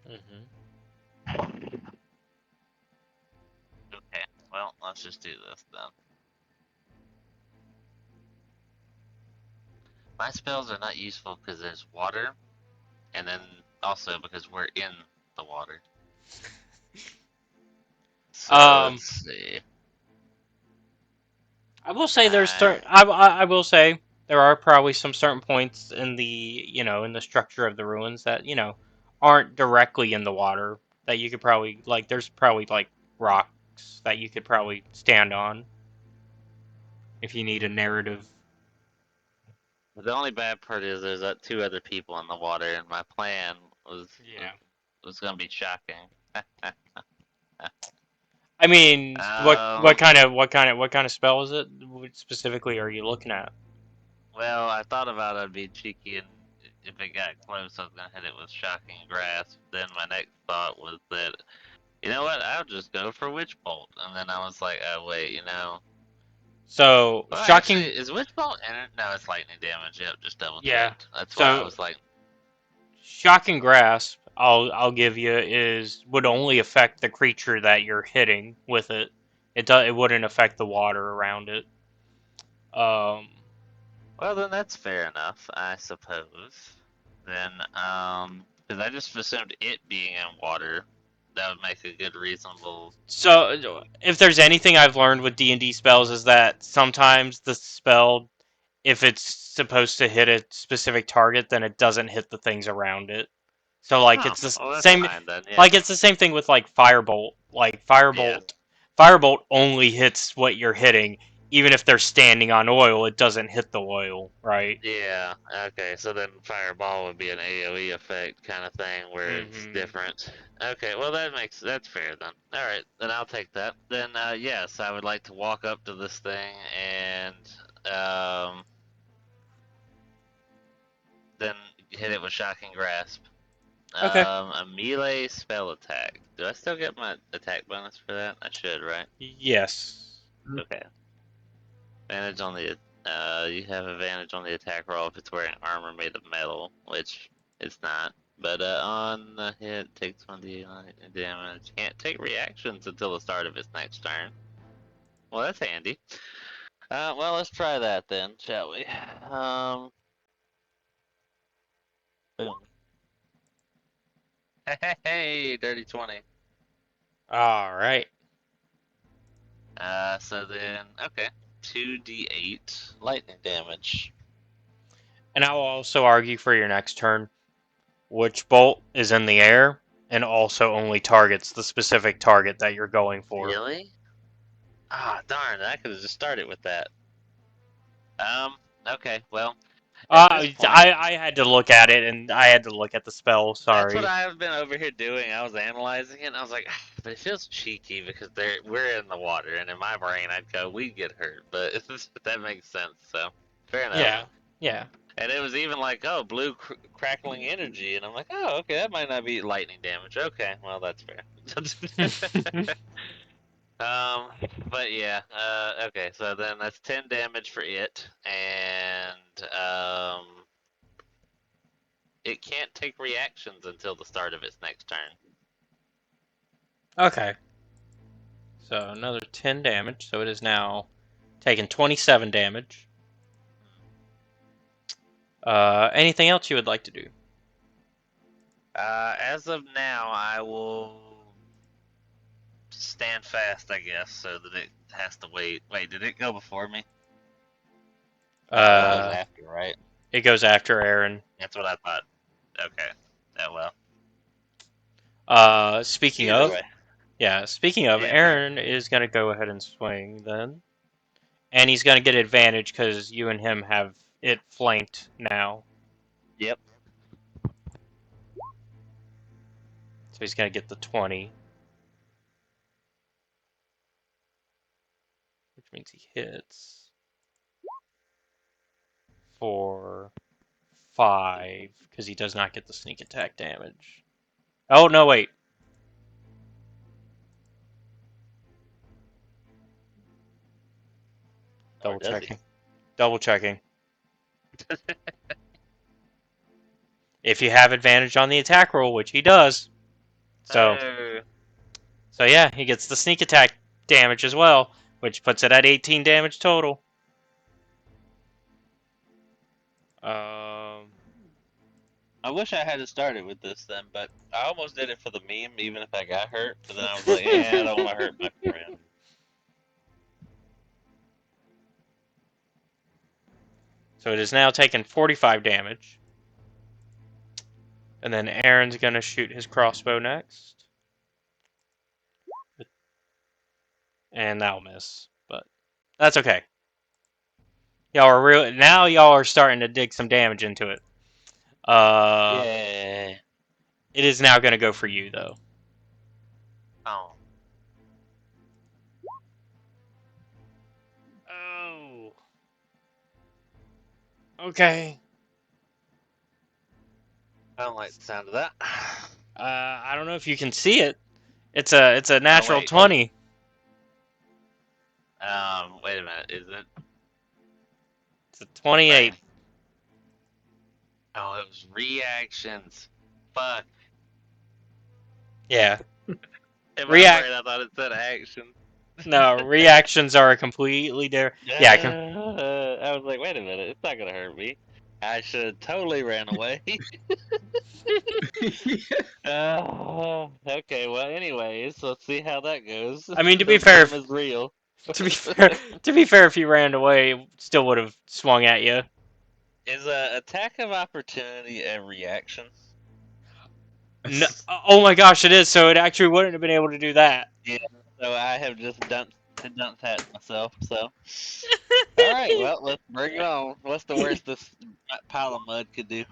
S1: Mm-hmm.
S5: Okay, well, let's just do this then. My spells are not useful because there's water, and then also because we're in the water. So
S1: Um,
S5: let's see.
S1: I will say there's
S5: I
S1: certain. I will say there are probably some certain points in the in the structure of the ruins that aren't directly in the water that you could probably like. There's probably like rocks that you could probably stand on if you need a narrative.
S5: The only bad part is there's two other people in the water, and my plan was
S1: Yeah.
S5: was gonna be shocking.
S1: I mean, what
S5: um,
S1: what kind of what kind of spell is it? What specifically are you looking at?
S5: well, I thought about I'd be cheeky, and if it got close, I was gonna hit it with shocking grasp. Then my next thought was that, you know what, I'll just go for witch bolt, and then I was like, oh wait,
S1: So
S5: well, actually,
S1: shocking.
S5: is witch bolt? No, it's lightning damage. Yep, just double
S1: Yeah.
S5: checked. That's why I
S1: So
S5: was like,
S1: shocking grasp, I'll give you would only affect the creature that you're hitting with it. It wouldn't affect the water around it. Um,
S5: well, then that's fair enough, I suppose. Then, because I just assumed it being in water, that would make a good reasonable.
S1: so if there's anything I've learned with D&D spells is that sometimes the spell, if it's supposed to hit a specific target, then it doesn't hit the things around it. So like
S5: Oh,
S1: it's the
S5: well, that's
S1: same
S5: fine then. Yeah.
S1: like it's the same thing with like firebolt. Like
S5: Yeah.
S1: firebolt only hits what you're hitting. Even if they're standing on oil, it doesn't hit the oil, right?
S5: Yeah. Okay. So then fireball would be an AOE effect kind of thing where it's
S1: Mm-hmm.
S5: different. Okay. Well, that's fair then. All right. Then I'll take that. Then yes, I would like to walk up to this thing and then hit it with shocking grasp.
S1: Okay.
S5: A melee spell attack. Do I still get my attack bonus for that? I should, right?
S1: Yes.
S5: Okay. Advantage on the you have advantage on the attack roll if it's wearing armor made of metal, which it's not. But on the hit, takes 1d damage. Can't take reactions until the start of its next turn. Well, that's handy. Well, let's try that then, shall we? Boom. Hey, dirty 20.
S1: All right.
S5: So then, okay, 2d8 lightning damage.
S1: And I will also argue for your next turn, which bolt is in the air and also only targets the specific target that you're going for.
S5: Really? Ah, darn! I could have just started with that. Okay, well, at this point,
S1: I had to look at it and I had to look at the spell.
S5: that's what
S1: Sorry.
S5: I've been over here doing. I was analyzing it, and I was like, but it feels cheeky because we're in the water, and in my brain, I'd go, we get hurt, but that makes sense. So, fair enough.
S1: Yeah. Yeah.
S5: And it was even like, oh, blue crackling energy, and I'm like, oh, okay, that might not be lightning damage. Okay, well, that's fair. Um, but yeah, okay, so then that's 10 damage for it, and it can't take reactions until the start of its next turn.
S1: Okay. So another 10 damage. So it is now taking 27 damage. Anything else you would like to do?
S5: As of now, I will stand fast, I guess, so that it has to wait. Wait, did it go before me? No, it goes after, right?
S1: It goes after Aaron.
S5: That's what I thought. Okay. Oh well.
S1: Speaking
S5: Either
S1: of,
S5: way. Yeah.
S1: Aaron is gonna go ahead and swing then, and he's gonna get advantage because you and him have it flanked now.
S5: Yep.
S1: So he's gonna get the 20, which means he hits for 5 because he does not get the sneak attack damage. Oh no, wait.
S5: Or
S1: Double
S5: does he?
S1: checking. Double checking. If you have advantage on the attack roll, which he does. So
S5: Oh.
S1: so yeah, he gets the sneak attack damage as well, which puts it at 18 damage total. Um,
S5: I wish I had started with this then, but I almost did it for the meme, even if I got hurt. But then I was like, I don't want to hurt my friend.
S1: so it is now taking 45 damage. And then Aaron's gonna shoot his crossbow next. And that'll miss. But that's okay. Y'all are starting to dig some damage into it.
S5: Yay.
S1: It is now gonna go for you though.
S5: Oh.
S1: Oh. Okay.
S5: I don't like the sound of that.
S1: I don't know if you can see it. It's a natural
S5: wait.
S1: 20.
S5: Wait a minute. Is it?
S1: It's a 28.
S5: Oh, it was reactions. Fuck.
S1: Yeah.
S5: In my
S1: React-
S5: brain, I thought it said action.
S1: No, reactions are a completely different. Yeah,
S5: I was like, wait a minute. It's not gonna hurt me. I should have totally ran away. Okay. Well, anyways, let's see how that goes.
S1: I mean, to be
S5: The
S1: fair,
S5: meme is real.
S1: to be fair, if you ran away, it still would have swung at you.
S5: Is a attack of opportunity a reaction?
S1: No, oh my gosh, it is. So it actually wouldn't have been able to do that.
S5: Yeah. So I have just dunked that myself. So. All right. Well, let's bring it on. What's the worst this pile of mud could do?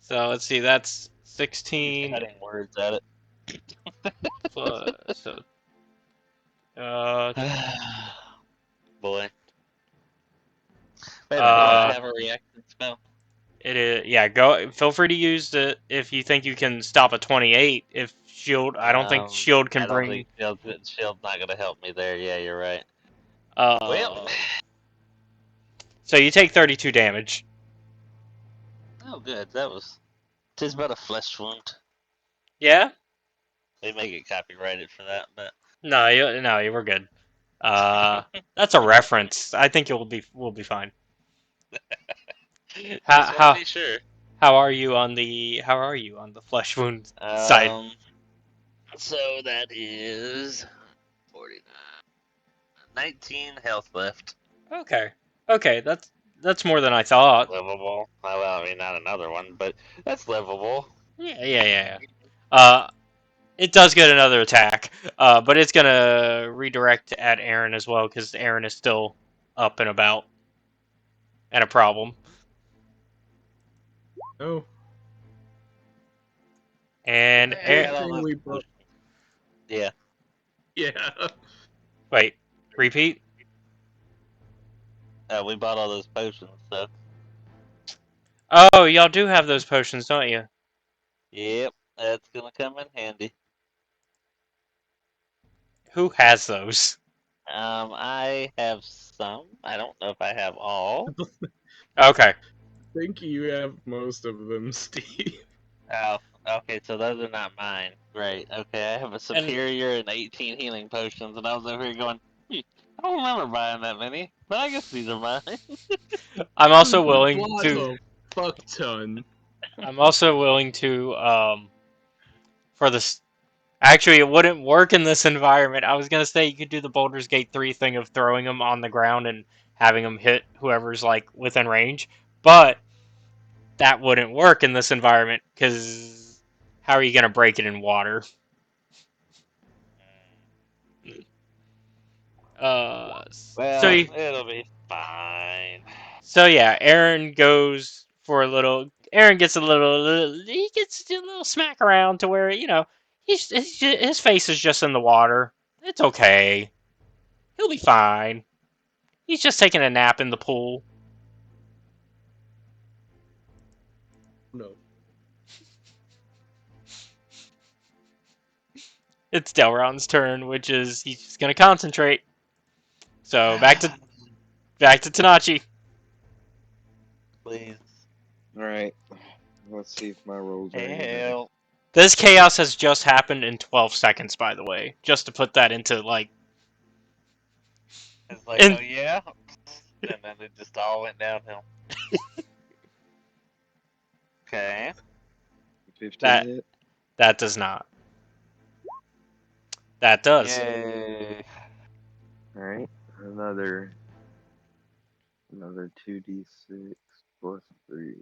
S1: So let's see. That's 16
S5: Cutting words at it.
S1: plus. So,
S5: Boy. Wait a minute, do I have a reaction spell?
S1: it is. Yeah, go. Feel free to use it if you think you can stop a 28. If shield, I don't think shield can
S5: I don't
S1: bring.
S5: think shield's not gonna help me there. Yeah, you're right.
S1: Well, so you take 32 damage.
S5: Oh, good. That was just about a flesh wound.
S1: Yeah.
S5: They may get copyrighted for that, but
S1: No, you were good. That's a reference. I think we'll be fine.
S5: just want to be sure.
S1: How are you on the flesh wound side?
S5: So that is 49. 19 health left.
S1: Okay, that's more than I thought.
S5: Livable. Well, I mean, not another one, but that's livable.
S1: Yeah. It does get another attack, but it's gonna redirect at Aaron as well because Aaron is still up and about and a problem.
S2: Oh.
S1: And
S5: Yeah.
S2: Yeah.
S1: wait, repeat.
S5: We bought all those potions, so.
S1: Oh, y'all do have those potions, don't you?
S5: Yep, that's gonna come in handy.
S1: Who has those?
S5: I have some. I don't know if I have all.
S1: Okay.
S2: I think you have most of them, Steve.
S5: Oh, okay, so those are not mine. Great. Okay, I have a superior and 18 healing potions, and I was over here going, I don't remember buying that many, but I guess these are mine.
S1: I'm also willing to.
S2: Fuck ton.
S1: I'm also willing to. For this. Actually, it wouldn't work in this environment. I was gonna say you could do the Baldur's Gate 3 thing of throwing them on the ground and having them hit whoever's like within range, but that wouldn't work in this environment because how are you gonna break it in water?
S5: Well,
S1: So
S5: it'll be fine.
S1: So yeah, Aaron goes for a little. Aaron gets a little. He gets a little smack around to where his face is just in the water. It's okay. He'll be fine. He's just taking a nap in the pool.
S2: No.
S1: It's Daelron's turn, which is he's just gonna concentrate. So back to Tanachi.
S5: Please.
S3: Alright. Let's see if my rolls are any better.
S5: Hell.
S1: This chaos has just happened in 12 seconds, by the way. Just to put that into like.
S5: It's like, oh yeah? And then it just all went downhill. Okay.
S3: 15
S1: That
S3: hit.
S1: that does not. That does.
S5: Yay.
S3: Alright. Another 2d6 plus 3.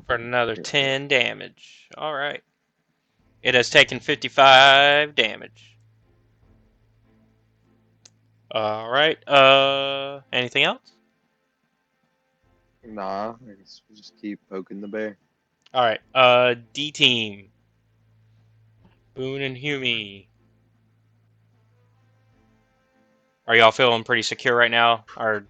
S1: For another
S3: Yeah.
S1: 10 damage. All right. It has taken 55 damage. All right. Anything else?
S3: Nah, I guess we'll just keep poking the bear.
S1: All right. D team. Boone and Hume. Are y'all feeling pretty secure right now? Or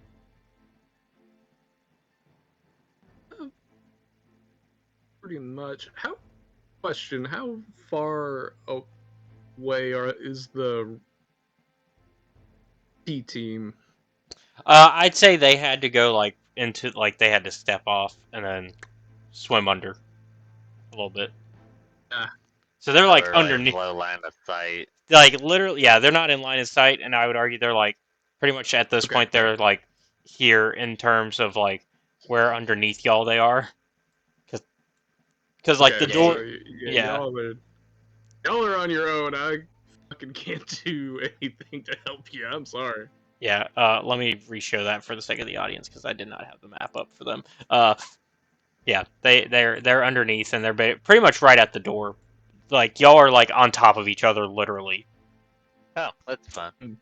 S2: Pretty much. Question: how far away is the T team?
S1: I'd say they had to go they had to step off and then swim under a little bit.
S2: Ah,
S1: So they're
S5: So
S1: like
S5: we're like
S1: underneath,
S5: low line of sight.
S1: like literally, yeah, they're not in line of sight, and I would argue they're like pretty much at this
S2: okay.
S1: point they're like here in terms of like where underneath y'all they are, because like
S2: Okay,
S1: the
S2: so
S1: door,
S2: yeah,
S1: yeah,
S2: y'all are on your own. I fucking can't do anything to help you. I'm sorry.
S1: yeah. Let me re-show that for the sake of the audience because I did not have the map up for them. Yeah, they're underneath and they're pretty much right at the door. Like y'all are like on top of each other, literally.
S5: Oh, that's fun.
S2: Hmm.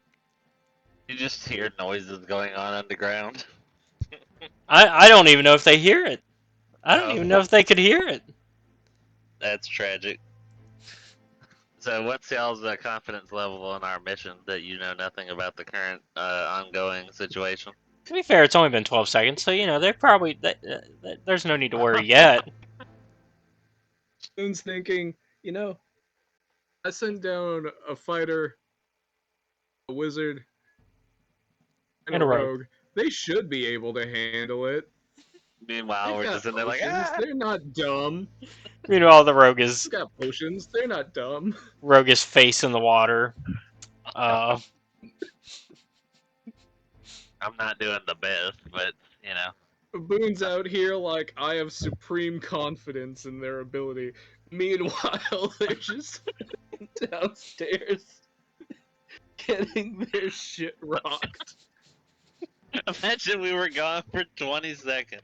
S5: You just hear noises going on underground.
S1: I don't even know if they hear it. I don't
S5: Oh,
S1: even know if they could hear it.
S5: that's tragic. So, what's y'all's confidence level on our mission that you know nothing about the current ongoing situation?
S1: To be fair, it's only been 12 seconds, so you know they're probably there's no need to worry yet.
S2: Spoon's thinking, I sent down a fighter, a wizard, and
S1: In
S2: a
S1: a row.
S2: rogue. They should be able to handle it.
S5: Meanwhile,
S2: They've
S5: we're
S2: got
S5: just in there like,
S2: potions.
S5: ah!
S2: They're not dumb.
S1: Meanwhile, the
S2: They've got potions. They're not dumb.
S1: rogue is face in the water. Uh,
S5: I'm not doing the best, but you know.
S2: Boone's out here like I have supreme confidence in their ability. Meanwhile, they're just downstairs getting their shit rocked.
S5: Imagine we were gone for 20 seconds.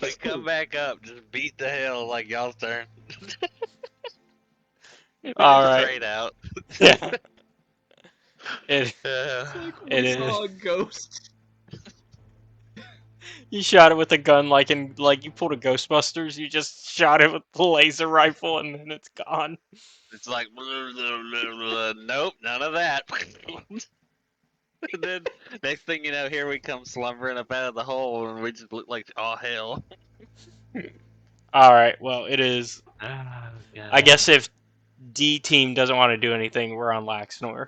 S5: We come back up, just beat the hell like y'all's turn.
S1: all right.
S5: Straight out.
S1: Yeah. It
S2: It's like
S1: it
S2: we
S1: is.
S2: saw a ghost.
S1: You shot it with a gun like you pulled a Ghostbusters. You just shot it with the laser rifle and then it's gone.
S5: It's like, nope, none of that. And then next thing you know, here we come slumbering up out of the hole, and we just look like, oh hell.
S1: All right. Well, it is.
S5: Oh,
S1: I guess if D team doesn't want to do anything, we're on Laxnor.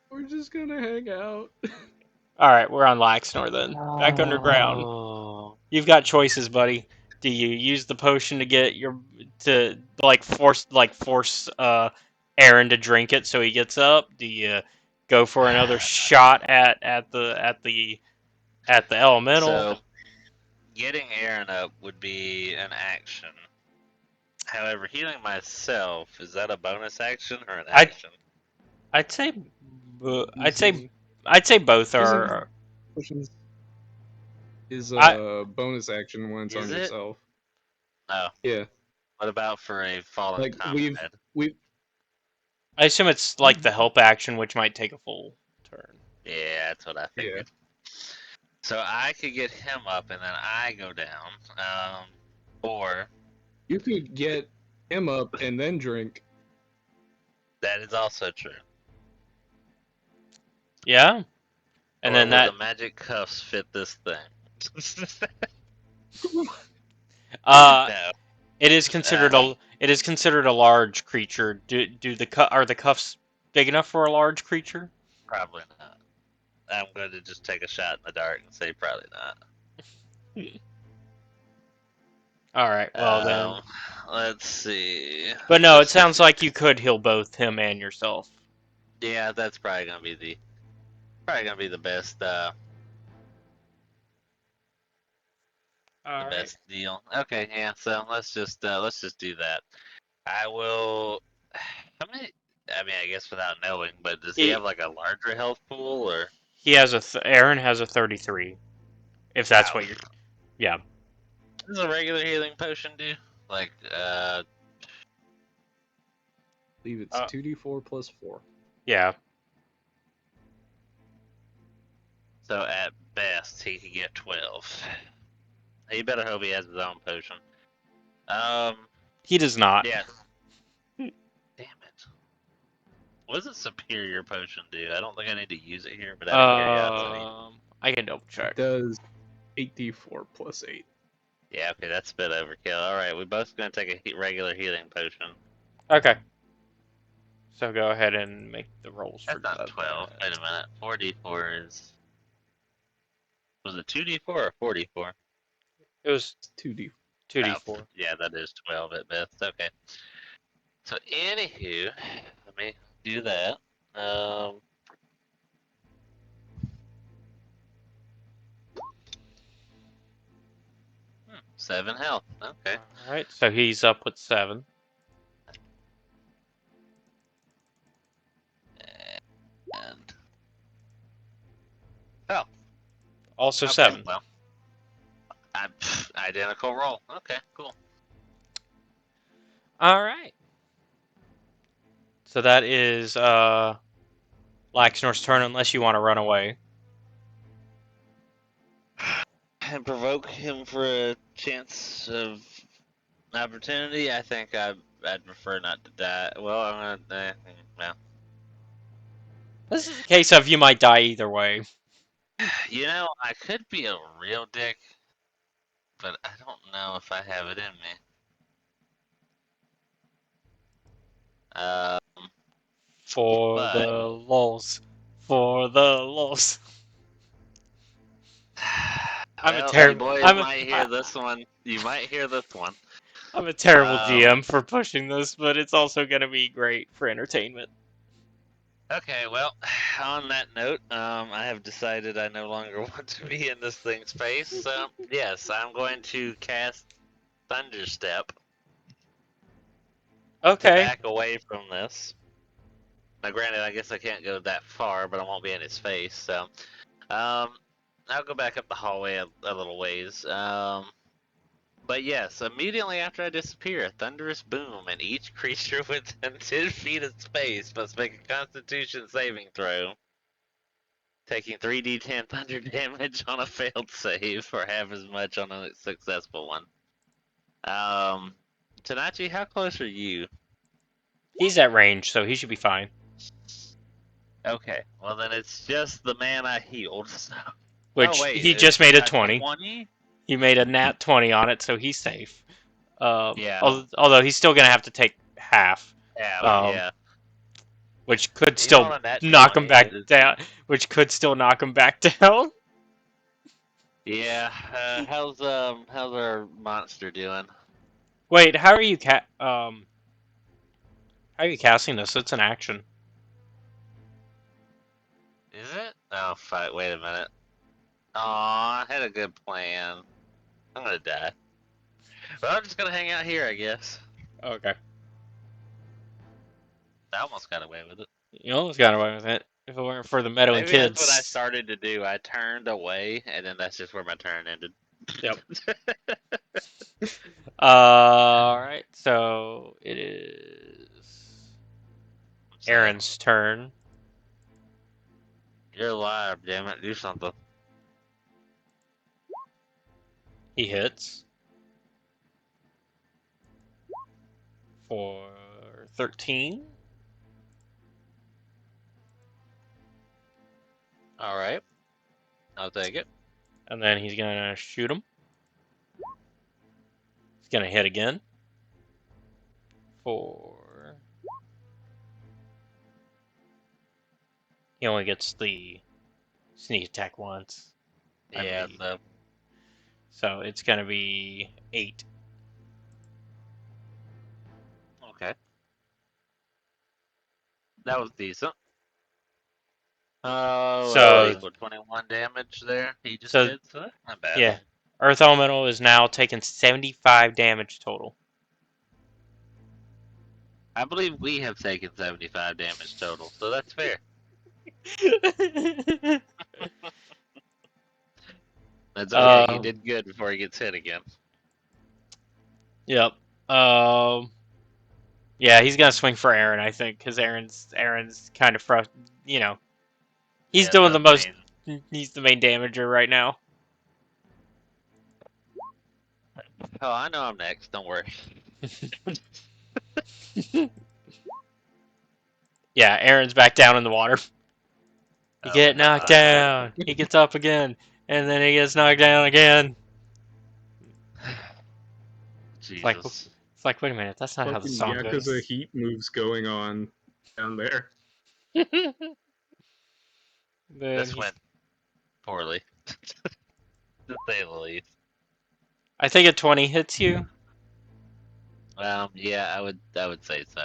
S2: We're just gonna hang out.
S1: All right, we're on Laxnor then. Back underground.
S5: Oh.
S1: You've got choices, buddy. Do you use the potion to get to force Aaron to drink it so he gets up? Do you go for another shot at the elemental?
S5: So, getting Aaron up would be an action. However, healing myself, is that a bonus action or an
S1: I'd
S5: action?
S1: I'd say
S2: Using
S1: I'd say both
S2: using
S1: are.
S2: potions is
S1: I
S2: a bonus action when it's on
S5: Is it?
S2: yourself.
S5: No.
S2: Yeah,
S5: What about for a fallen
S2: like
S5: comrade?
S2: we
S1: I assume it's like the help action, which might take a full turn.
S5: Yeah, that's what I
S2: yeah.
S5: figured. So I could get him up and then I go down. Or
S2: You could get him up and then drink.
S5: that is also true.
S1: Yeah, and
S5: Or
S1: then
S5: will
S1: that
S5: the magic cuffs fit this thing? No,
S1: it is considered a large creature. Are the cuffs big enough for a large creature?
S5: probably not. I'm going to just take a shot in the dark and say probably not.
S1: All right, well then.
S5: Let's see.
S1: But no, it sounds like you could heal both him and yourself.
S5: Yeah, that's probably gonna be the Probably gonna be the best
S1: All right.
S5: deal. Okay, yeah. So let's just do that. I will. How many? I mean, I guess without knowing, but does he have
S1: He
S5: like a larger health pool or?
S1: he has Aaron has a 33. If that's
S5: Wow.
S1: what you're. Yeah.
S5: What does a regular healing potion do? Like,
S2: I believe it's
S1: Uh,
S2: 2d4 plus 4.
S1: Yeah.
S5: so at best he could get 12. He better hope he has his own potion. Um,
S1: He does not.
S5: yeah. Damn it. What does a superior potion do? I don't think I need to use it here, but out of curiosity.
S1: I can double
S2: It
S1: check.
S2: does 8d4 plus 8.
S5: Yeah, okay, that's a bit overkill. Alright, we're both gonna take a regular healing potion.
S1: Okay. So go ahead and make the rolls for
S5: That's not
S1: that.
S5: 12. Wait a minute. 4d4 is. Was it 2d4 or 4d4?
S1: It was
S2: 2d4.
S1: 2d4.
S5: Yeah, that is 12 at best. Okay. So, anywho, let me do that. 7 health. Okay.
S1: All right. So he's up with 7.
S5: And. Oh,
S1: Also
S5: okay.
S1: 7.
S5: Well, identical roll. Okay, cool.
S1: All right. So that is Laxnor's turn, unless you want to run away.
S5: And provoke him for a chance of opportunity. I think I'd prefer not to die. Well, I'm gonna. Well,
S1: This is a case of you might die either way.
S5: you know, I could be a real dick, but I don't know if I have it in me.
S1: For
S5: But
S1: the lulz. For the lulz. I'm a
S5: well, you
S1: terrible.
S5: boys might hear this one. You might hear this one.
S1: I'm a terrible
S5: Um,
S1: GM for pushing this, but it's also going to be great for entertainment.
S5: Okay, well, on that note, I have decided I no longer want to be in this thing's face. So yes, I'm going to cast Thunderstep to
S1: Okay.
S5: back away from this. Now, granted, I guess I can't go that far, but I won't be in his face. So, I'll go back up the hallway a little ways. But yes, immediately after I disappear, a thunderous boom, and each creature within 10 feet of space must make a Constitution saving throw, taking 3d10 thunder damage on a failed save, or half as much on a successful one. Tanachi, how close are you?
S1: He's at range, so he should be fine.
S5: Okay, well then it's just the man I healed. So. Oh
S1: Which
S5: wait,
S1: he just made a 20.
S5: 20?
S1: He made a nat 20 on it, so he's safe.
S5: Yeah.
S1: Although he's still going to have to take half.
S5: Yeah, yeah.
S1: Which could
S5: Even
S1: still
S5: on a nat
S1: knock him
S5: 20,
S1: back down. Which could still knock him back down.
S5: Yeah. How's our monster doing?
S1: Wait, how are you how are you casting this? It's an action.
S5: Is it? Oh fuck! Wait a minute. Aw, I had a good plan. I'm gonna die. Well, I'm just gonna hang out here, I guess.
S1: Okay.
S5: I almost got away with it.
S1: You almost got away with it. If it weren't for the meddling
S5: Maybe that's what I
S1: kids.
S5: started to do. I turned away, and then that's just where my turn ended.
S1: Yep. Alright, so it is Aaron's turn.
S5: You're alive, damn it. Do something.
S1: He hits for 13.
S5: Alright. I'll take it.
S1: And then he's gonna shoot him. He's gonna hit again. For he only gets the sneak attack once.
S5: Yeah,
S1: So it's gonna be 8.
S5: okay. That was decent. Oh, I
S1: So,
S5: think with 21 damage there, he just
S1: so
S5: did, so that's not bad.
S1: yeah, Earth Elemental is now taking 75 damage total.
S5: I believe we have taken 75 damage total, so that's fair. That's okay. He
S1: Um,
S5: did good before he gets hit again.
S1: yep. Yeah, he's gonna swing for Aaron, I think, because Aaron's kind of he's
S5: Yeah,
S1: doing
S5: the
S1: the most.
S5: main.
S1: He's the main damager right now.
S5: Oh, I know I'm next. Don't worry.
S1: Yeah, Aaron's back down in the water. He
S5: Oh
S1: get knocked
S5: God.
S1: down. He gets up again, and then he gets knocked down again. It's like
S5: Jesus.
S1: it's like wait a minute, that's not how the
S2: Fucking
S1: song
S2: Yakuza
S1: goes.
S2: heat moves going on down there.
S1: Then
S5: This
S1: he's.
S5: went poorly, to say the least.
S1: I think a 20 hits you.
S5: Yeah, I would say so.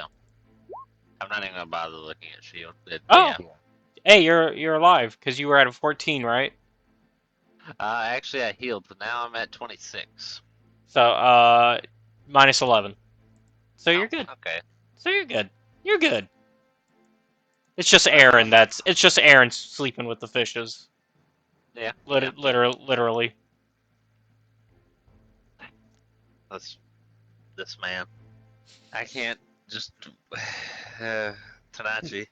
S5: I'm not even gonna bother looking at shield.
S1: Oh,
S5: Yeah.
S1: hey, you're alive because you were at a 14, right?
S5: Actually, I healed, so now I'm at 26.
S1: So minus 11. So
S5: Oh,
S1: you're good.
S5: okay.
S1: So you're good. You're good. It's just
S5: Uh,
S1: Aaron. It's just Aaron sleeping with the fishes.
S5: yeah, yeah.
S1: Literally.
S5: That's this man. I can't just. Tanachi,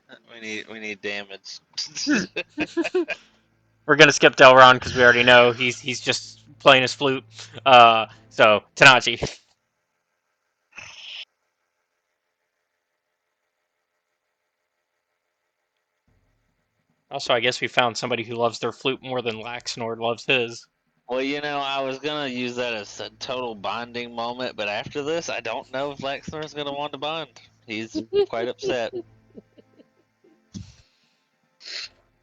S5: we need damage.
S1: We're gonna skip Daelron because we already know he's just playing his flute. So Tanachi. Also, I guess we found somebody who loves their flute more than Laxnord loves his.
S5: Well, I was gonna use that as a total bonding moment, but after this, I don't know if Laxnor's gonna want to bond. He's quite upset.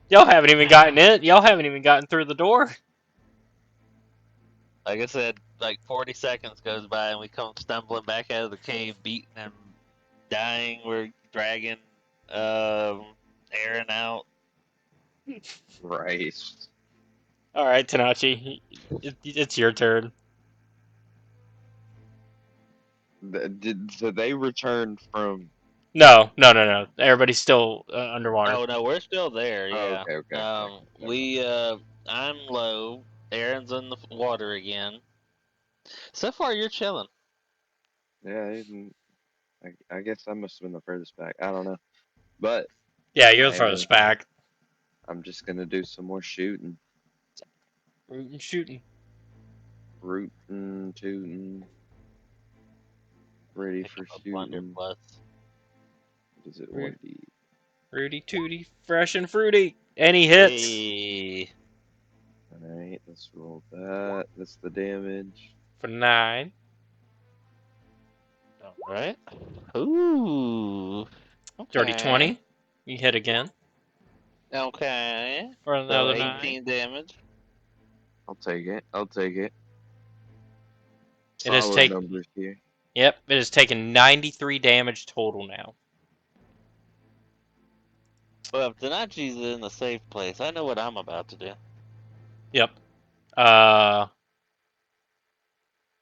S1: Y'all haven't even gotten it. Y'all haven't even gotten through the door.
S5: Like I said, like 40 seconds goes by and we come stumbling back out of the cave, beating and dying. We're dragging Aaron out.
S3: Right.
S1: All right, Tanachi, it's your turn.
S3: So they returned from.
S1: No. Everybody's still underwater.
S5: Oh no, we're still there.
S3: Oh,
S5: Yeah.
S3: okay. Never mind.
S5: I'm low. Aaron's in the water again. So far, you're chilling.
S3: Yeah, I guess I must have been the furthest back. I don't know, but
S1: Yeah, you're the
S3: I am.
S1: furthest back.
S3: I'm just gonna do some more shooting,
S1: Rootin' shooting.
S3: rooting, tooting, ready
S5: Pick
S3: for
S5: up a Plunder
S3: shooting.
S5: Plus.
S3: What is it?
S1: Ru-
S3: 1D.
S1: Rooty tooty, fresh and fruity. And he hits
S5: Hey.
S3: All right, let's roll that. That's the damage.
S1: for 9.
S5: All right. Ooh.
S1: Dirty
S5: Okay.
S1: 20. You hit again
S5: Okay.
S1: for
S5: So
S1: another 9.
S5: 18 damage.
S3: I'll take it. I'll take it.
S1: It has
S3: Solid
S1: taken.
S3: numbers here.
S1: Yep, it has taken 93 damage total now.
S5: Well, if Tanachi's in the safe place, I know what I'm about to do.
S1: Yep.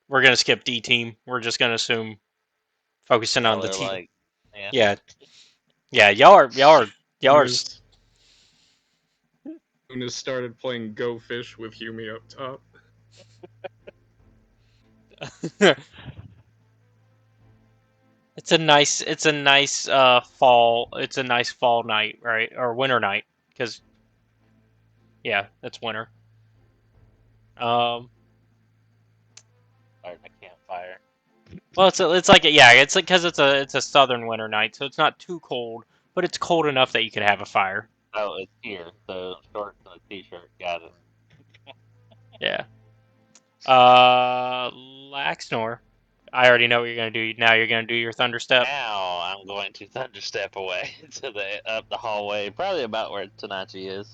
S1: We're gonna skip D team. We're just gonna assume focusing on
S5: Y'all
S1: the
S5: are
S1: team.
S5: like, yeah.
S1: Yeah, yeah. Y'all are.
S2: Unis started playing Go Fish with Humi up top.
S1: it's a nice fall night, right? Or winter night, because yeah, it's winter. Um,
S5: Starting a campfire.
S1: well, it's like yeah, it's like because it's a southern winter night, so it's not too cold, but it's cold enough that you could have a fire.
S5: Oh, it's here. So shorts and a t-shirt. Got it.
S1: Yeah. Laxnor. I already know what you're gonna do. Now you're gonna do your thunder step.
S5: Now I'm going to thunderstep away to the up the hallway, probably about where Tanachi is.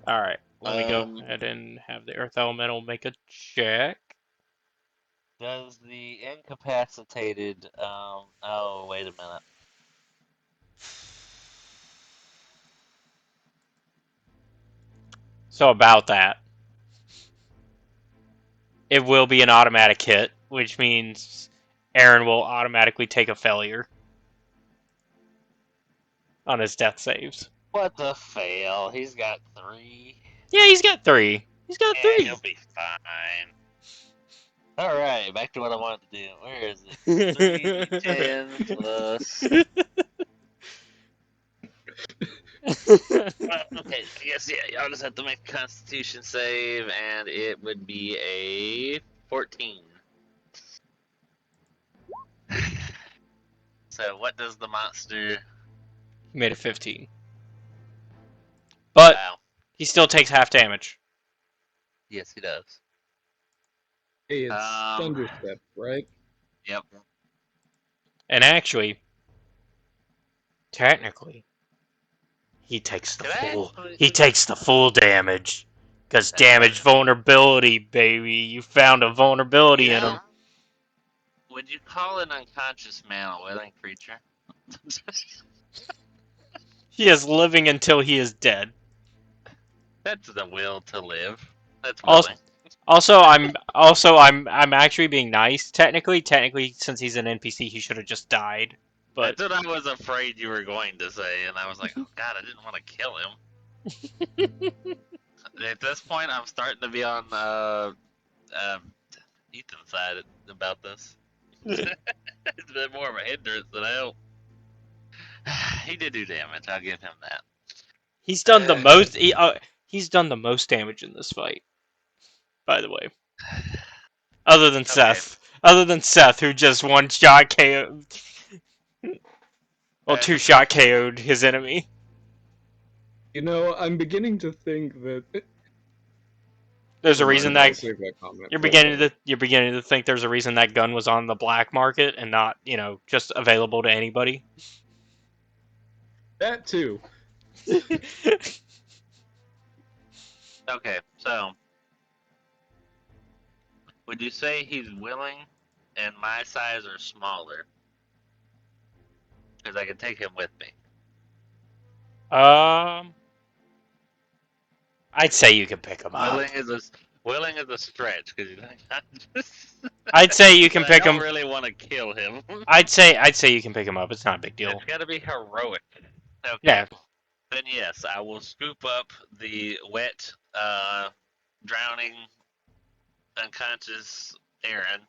S1: All right. Let me go
S5: Um,
S1: ahead and have the earth elemental make a check.
S5: does the incapacitated? Oh, wait a minute.
S1: So about that, it will be an automatic hit, which means Aaron will automatically take a failure on his death saves.
S5: What the fail? He's got 3.
S1: Yeah, he's got 3. He's got
S5: Yeah,
S1: 3.
S5: he'll be fine. Alright, back to what I wanted to do. Where is it? 3d10 plus. Okay, I guess, yeah, y'all just have to make a constitution save, and it would be a 14. So, what does the monster.
S1: He made a 15. But
S5: Wow.
S1: he still takes half damage.
S5: Yes, he does.
S2: Hey, it's Thunderstep, right?
S5: Yep.
S1: And actually, technically, he takes the
S5: Can I
S1: full.
S5: actually-
S1: He takes the full damage. Because damage vulnerability, baby. You found a vulnerability in him.
S5: Would you call an unconscious man a willing creature?
S1: He is living until he is dead.
S5: That's the will to live. That's
S1: Also,
S5: willing.
S1: I'm actually being nice. Technically, since he's an NPC, he should have just died. But
S5: That's what I was afraid you were going to say, and I was like, oh god, I didn't want to kill him. At this point, I'm starting to be on Ethan's side about this. It's been more of a hindrance than a help. He did do damage. I'll give him that.
S1: he's done the most. He's done the most damage in this fight. By the way, other than Seth. Other than Seth, who just one shot KO'd. Well, 2-shot KO'd his enemy.
S2: You know, I'm beginning to think that
S1: There's a reason that
S2: save that comment.
S1: you're beginning to think there's a reason that gun was on the black market and not, just available to anybody.
S2: That too.
S5: Okay, so would you say he's willing and my size are smaller? Because I can take him with me.
S1: I'd say you can pick him up.
S5: Willing is a stretch because
S1: I'd say you can pick
S5: I
S1: him.
S5: don't really want to kill him.
S1: I'd say you can pick him up. It's not a big deal.
S5: It's got to be heroic. Okay.
S1: Yeah.
S5: Then yes, I will scoop up the wet, drowning, unconscious Aaron,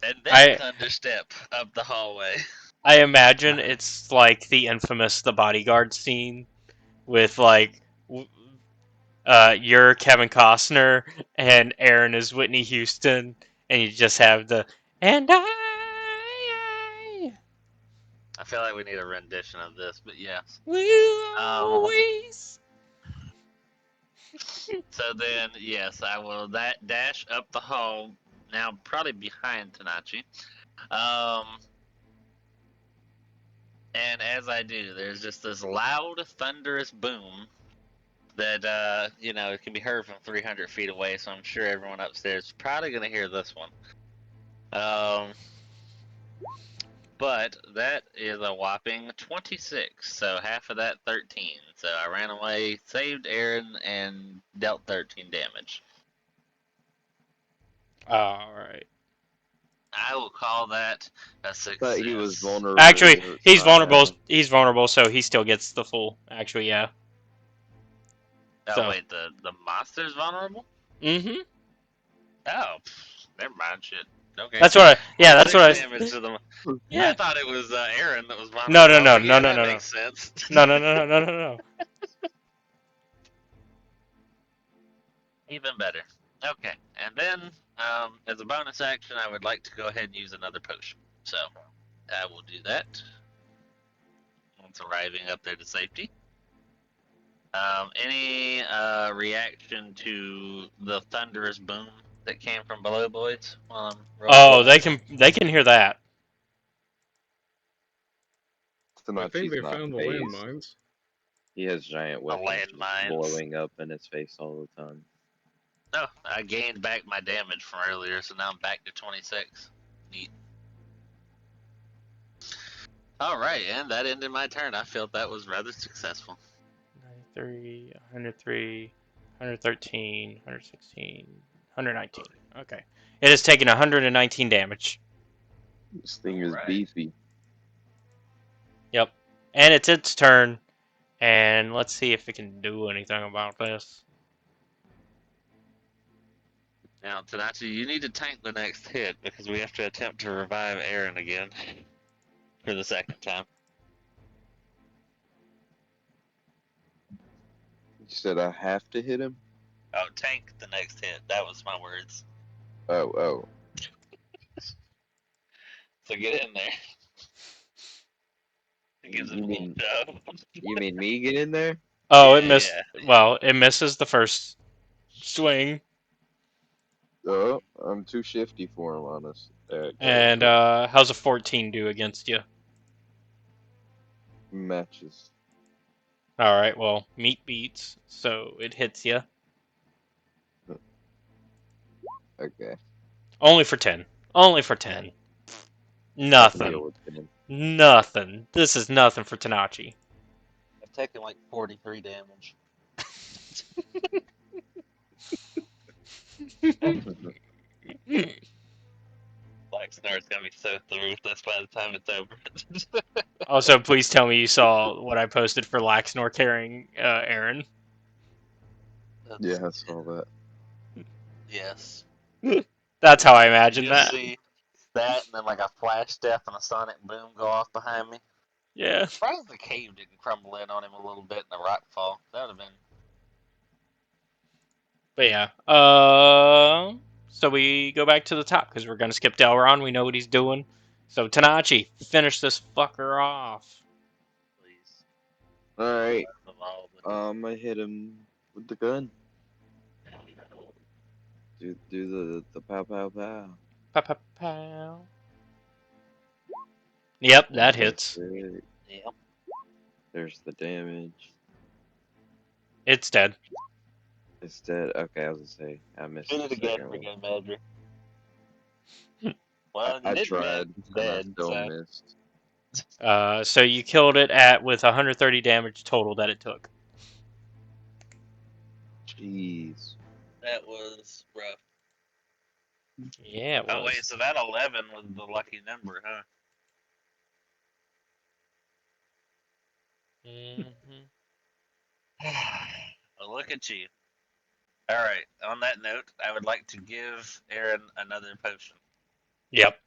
S5: and then thunderstep up the hallway.
S1: I imagine it's like the infamous The Bodyguard scene with like you're Kevin Costner and Aaron is Whitney Houston, and you just have the and
S5: I feel like we need a rendition of this, but yes.
S1: will always.
S5: So then, yes, I will dash up the hall. Now, probably behind Tanachi. And as I do, there's just this loud, thunderous boom that, it can be heard from 300 feet away, so I'm sure everyone upstairs is probably going to hear this one. But that is a whopping 26, so half of that 13. So I ran away, saved Aaron, and dealt 13 damage.
S1: Alright.
S5: I will call that a success.
S3: But he was vulnerable.
S1: Actually, he's vulnerable. He's vulnerable, so he still gets the full. Actually, yeah.
S5: Oh,
S1: So.
S5: wait, the monster's vulnerable?
S1: Mm-hmm.
S5: Oh, never mind, shit. Okay.
S1: That's what that's what I.
S5: Damage to the...
S1: Yeah.
S5: I thought it was Aaron that was vulnerable.
S1: No.
S5: That makes sense.
S1: No.
S5: Even better. Okay, and then, as a bonus action, I would like to go ahead and use another potion. So, I will do that. Once arriving up there to safety. Any reaction to the thunderous boom that came from below, boys?
S1: Oh, they can hear that.
S2: I think they found the landmines.
S3: He has giant weapons
S5: landmines
S3: blowing up in his face all the time.
S5: Oh, I gained back my damage from earlier, so now I'm back to 26. Neat. Alright, and that ended my turn. I felt that was rather successful.
S1: 93, 103, 113, 116, 119. Okay. It has taken 119 damage.
S3: This thing is
S5: Alright.
S3: beefy.
S1: Yep. And it's its turn. And let's see if it can do anything about this.
S5: Now, Tanachi, you need to tank the next hit because we have to attempt to revive Aaron again for the second time.
S3: You said I have to hit him?
S5: Oh, tank the next hit. That was my words.
S3: Oh.
S5: So get in there. It gives it a
S3: You
S5: little
S3: mean
S5: shove.
S3: you mean me get in there?
S1: Oh,
S5: Yeah,
S1: it missed.
S5: yeah.
S1: Well, it misses the first swing.
S3: Oh, I'm too shifty for him, honest.
S1: And how's a 14 do against you?
S3: Matches.
S1: All right, well, meat beats, so it hits you.
S3: Okay.
S1: Only for 10. Only for 10.
S3: I can deal
S1: Nothing.
S3: with him.
S1: Nothing. This is nothing for Tanachi.
S5: I've taken like 43 damage. Black Snar's gonna be so through with this by the time it's over.
S1: Also, please tell me you saw what I posted for Laxnor carrying Aaron.
S3: Yeah, I saw that.
S5: Yes.
S1: That's how I
S5: Did
S1: imagine
S5: you just
S1: that.
S5: see that and then like a flash step and a sonic boom go off behind me?
S1: Yeah.
S5: Surprised the cave didn't crumble in on him a little bit in the rock fall. That would have been.
S1: But yeah. So we go back to the top because we're gonna skip Daelron. We know what he's doing. So Tanachi, finish this fucker off.
S5: Please.
S3: Alright.
S5: Of all the
S3: I hit him with the gun. Do the pow pow pow.
S1: Pow, pow, pow. Yep, that hits.
S3: 1.6.
S5: Yep.
S3: There's the damage.
S1: It's dead.
S3: It's dead. Okay, I was gonna say I missed
S5: Did
S3: the
S5: it again
S3: second
S5: for
S3: one.
S5: good measure. Well, you
S3: I
S5: did miss.
S3: tried
S5: It's
S3: and I
S5: dead.
S3: still
S5: So
S3: missed.
S1: So you killed it with 130 damage total that it took.
S3: Jeez.
S5: that was rough.
S1: Yeah, it
S5: Oh
S1: was.
S5: wait, so that 11 was the lucky number, huh?
S1: Mm-hmm.
S5: Well, look at you. All right. On that note, I would like to give Aaron another potion.
S1: Yep.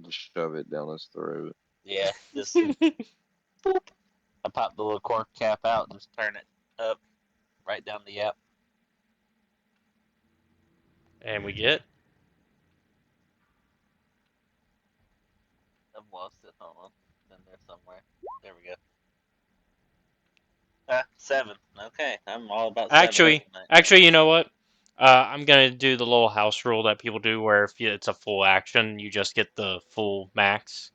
S3: Just shove it down his throat.
S5: Yeah, just boop. I pop the little cork cap out, just turn it up, right down the yap.
S1: And we get.
S5: I've lost it. Hold on. It's in there somewhere. There we go. Ah, 7. Okay, I'm all about 7
S1: Actually,
S5: tonight.
S1: you know what? I'm gonna do the little house rule that people do, where if it's a full action, you just get the full max.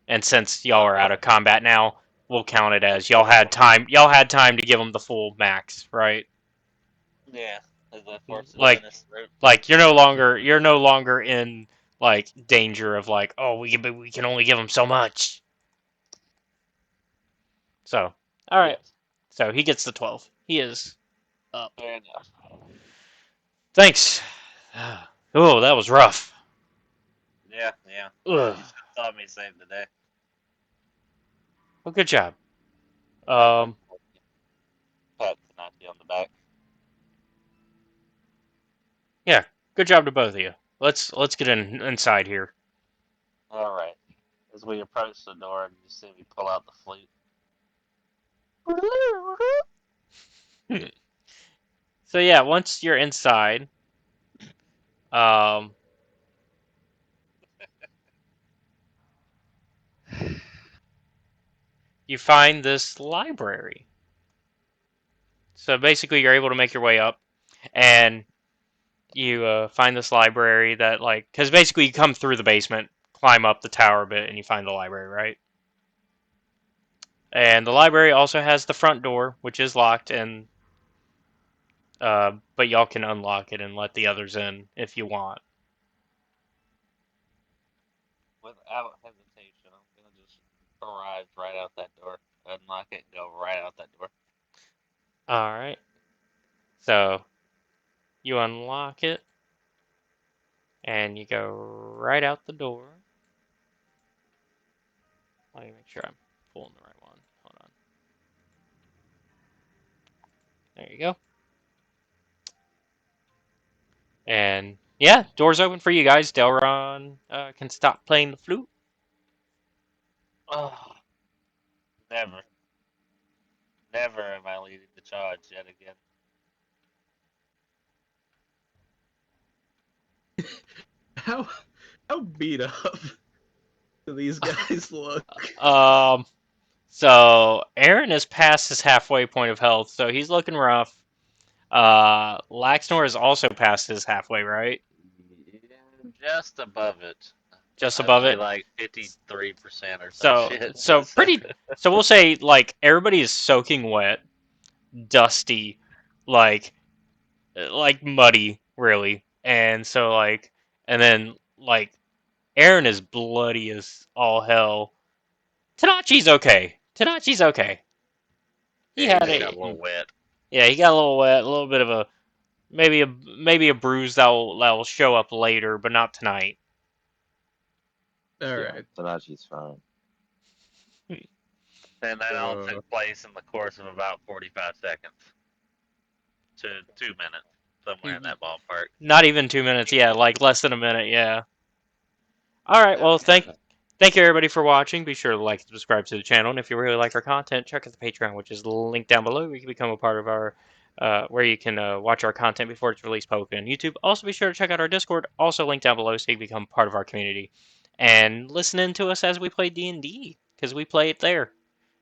S1: And since y'all are out of combat now, we'll count it as y'all had time. Y'all had time to give them the full max, right?
S5: Yeah, as I force it
S1: Like,
S5: down his throat.
S1: you're no longer in like danger of like, oh, we can only give them so much. So, all right.
S5: Yes,
S1: So he gets the 12. He is up.
S5: fair enough.
S1: Thanks. Oh, that was rough.
S5: Yeah, yeah.
S1: Ugh.
S5: You should have taught me save the day.
S1: Well, good job.
S5: Pat Tanaki on the back.
S1: Yeah, good job to both of you. Let's get inside here.
S5: All right. As we approach the door, you see me pull out the flute.
S1: So yeah, once you're inside, um, you find this library. So basically, you're able to make your way up, and you find this library that like, because basically you come through the basement, climb up the tower a bit, and you find the library, right? And the library also has the front door, which is locked, and but y'all can unlock it and let the others in if you want.
S5: Without hesitation, I'm gonna just barrage right out that door, unlock it, and go right out that door.
S1: All right. So you unlock it, and you go right out the door. Let me make sure I'm pulling the right one. Hold on. There you go. And yeah, doors open for you guys. Daelron can stop playing the flute.
S5: Oh, never. Never am I leading the charge yet again.
S2: How beat up do these guys look?
S1: Um, so Aaron is past his halfway point of health, so he's looking rough. Laxnor is also past his halfway, right?
S5: Yeah, just above it.
S1: Just
S5: I would
S1: above
S5: say
S1: it.
S5: like 53% or some
S1: So
S5: shit.
S1: so pretty. So we'll say like everybody is soaking wet, dusty, like muddy, really, and so like, and then like Aaron is bloody as all hell. Tanachi's okay. Tanachi's okay. He
S5: Yeah, he
S1: had
S5: just got a
S1: a
S5: little wet.
S1: yeah, he got a little wet, a little bit of a maybe a bruise that will show up later, but not tonight.
S2: All
S3: Yeah,
S2: right.
S3: Tanachi's fine.
S5: And that all
S2: Uh,
S5: took place in the course of about 45 seconds to 2 minutes, somewhere in that ballpark.
S1: Not even 2 minutes, yeah, like less than a minute, yeah. All right, well, thank you everybody for watching. Be sure to like and subscribe to the channel, and if you really like our content, check out the Patreon, which is linked down below. You can become a part of our, where you can watch our content before it's released publicly on YouTube. Also, be sure to check out our Discord, also linked down below, so you can become part of our community, and listen in to us as we play D&D, because we play it there,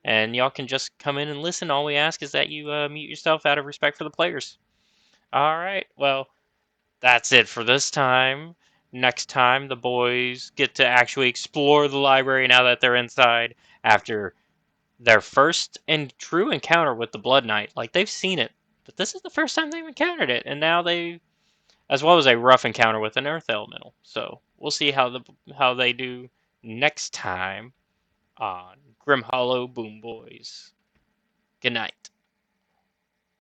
S1: and y'all can just come in and listen. All we ask is that you mute yourself out of respect for the players. All right, well. That's it for this time. Next time, the boys get to actually explore the library now that they're inside after their first and true encounter with the Blood Knight. Like, they've seen it, but this is the first time they've encountered it, and now they, as well as a rough encounter with an Earth Elemental. So, we'll see how they do next time on Grim Hollow Boom Boys. Good night.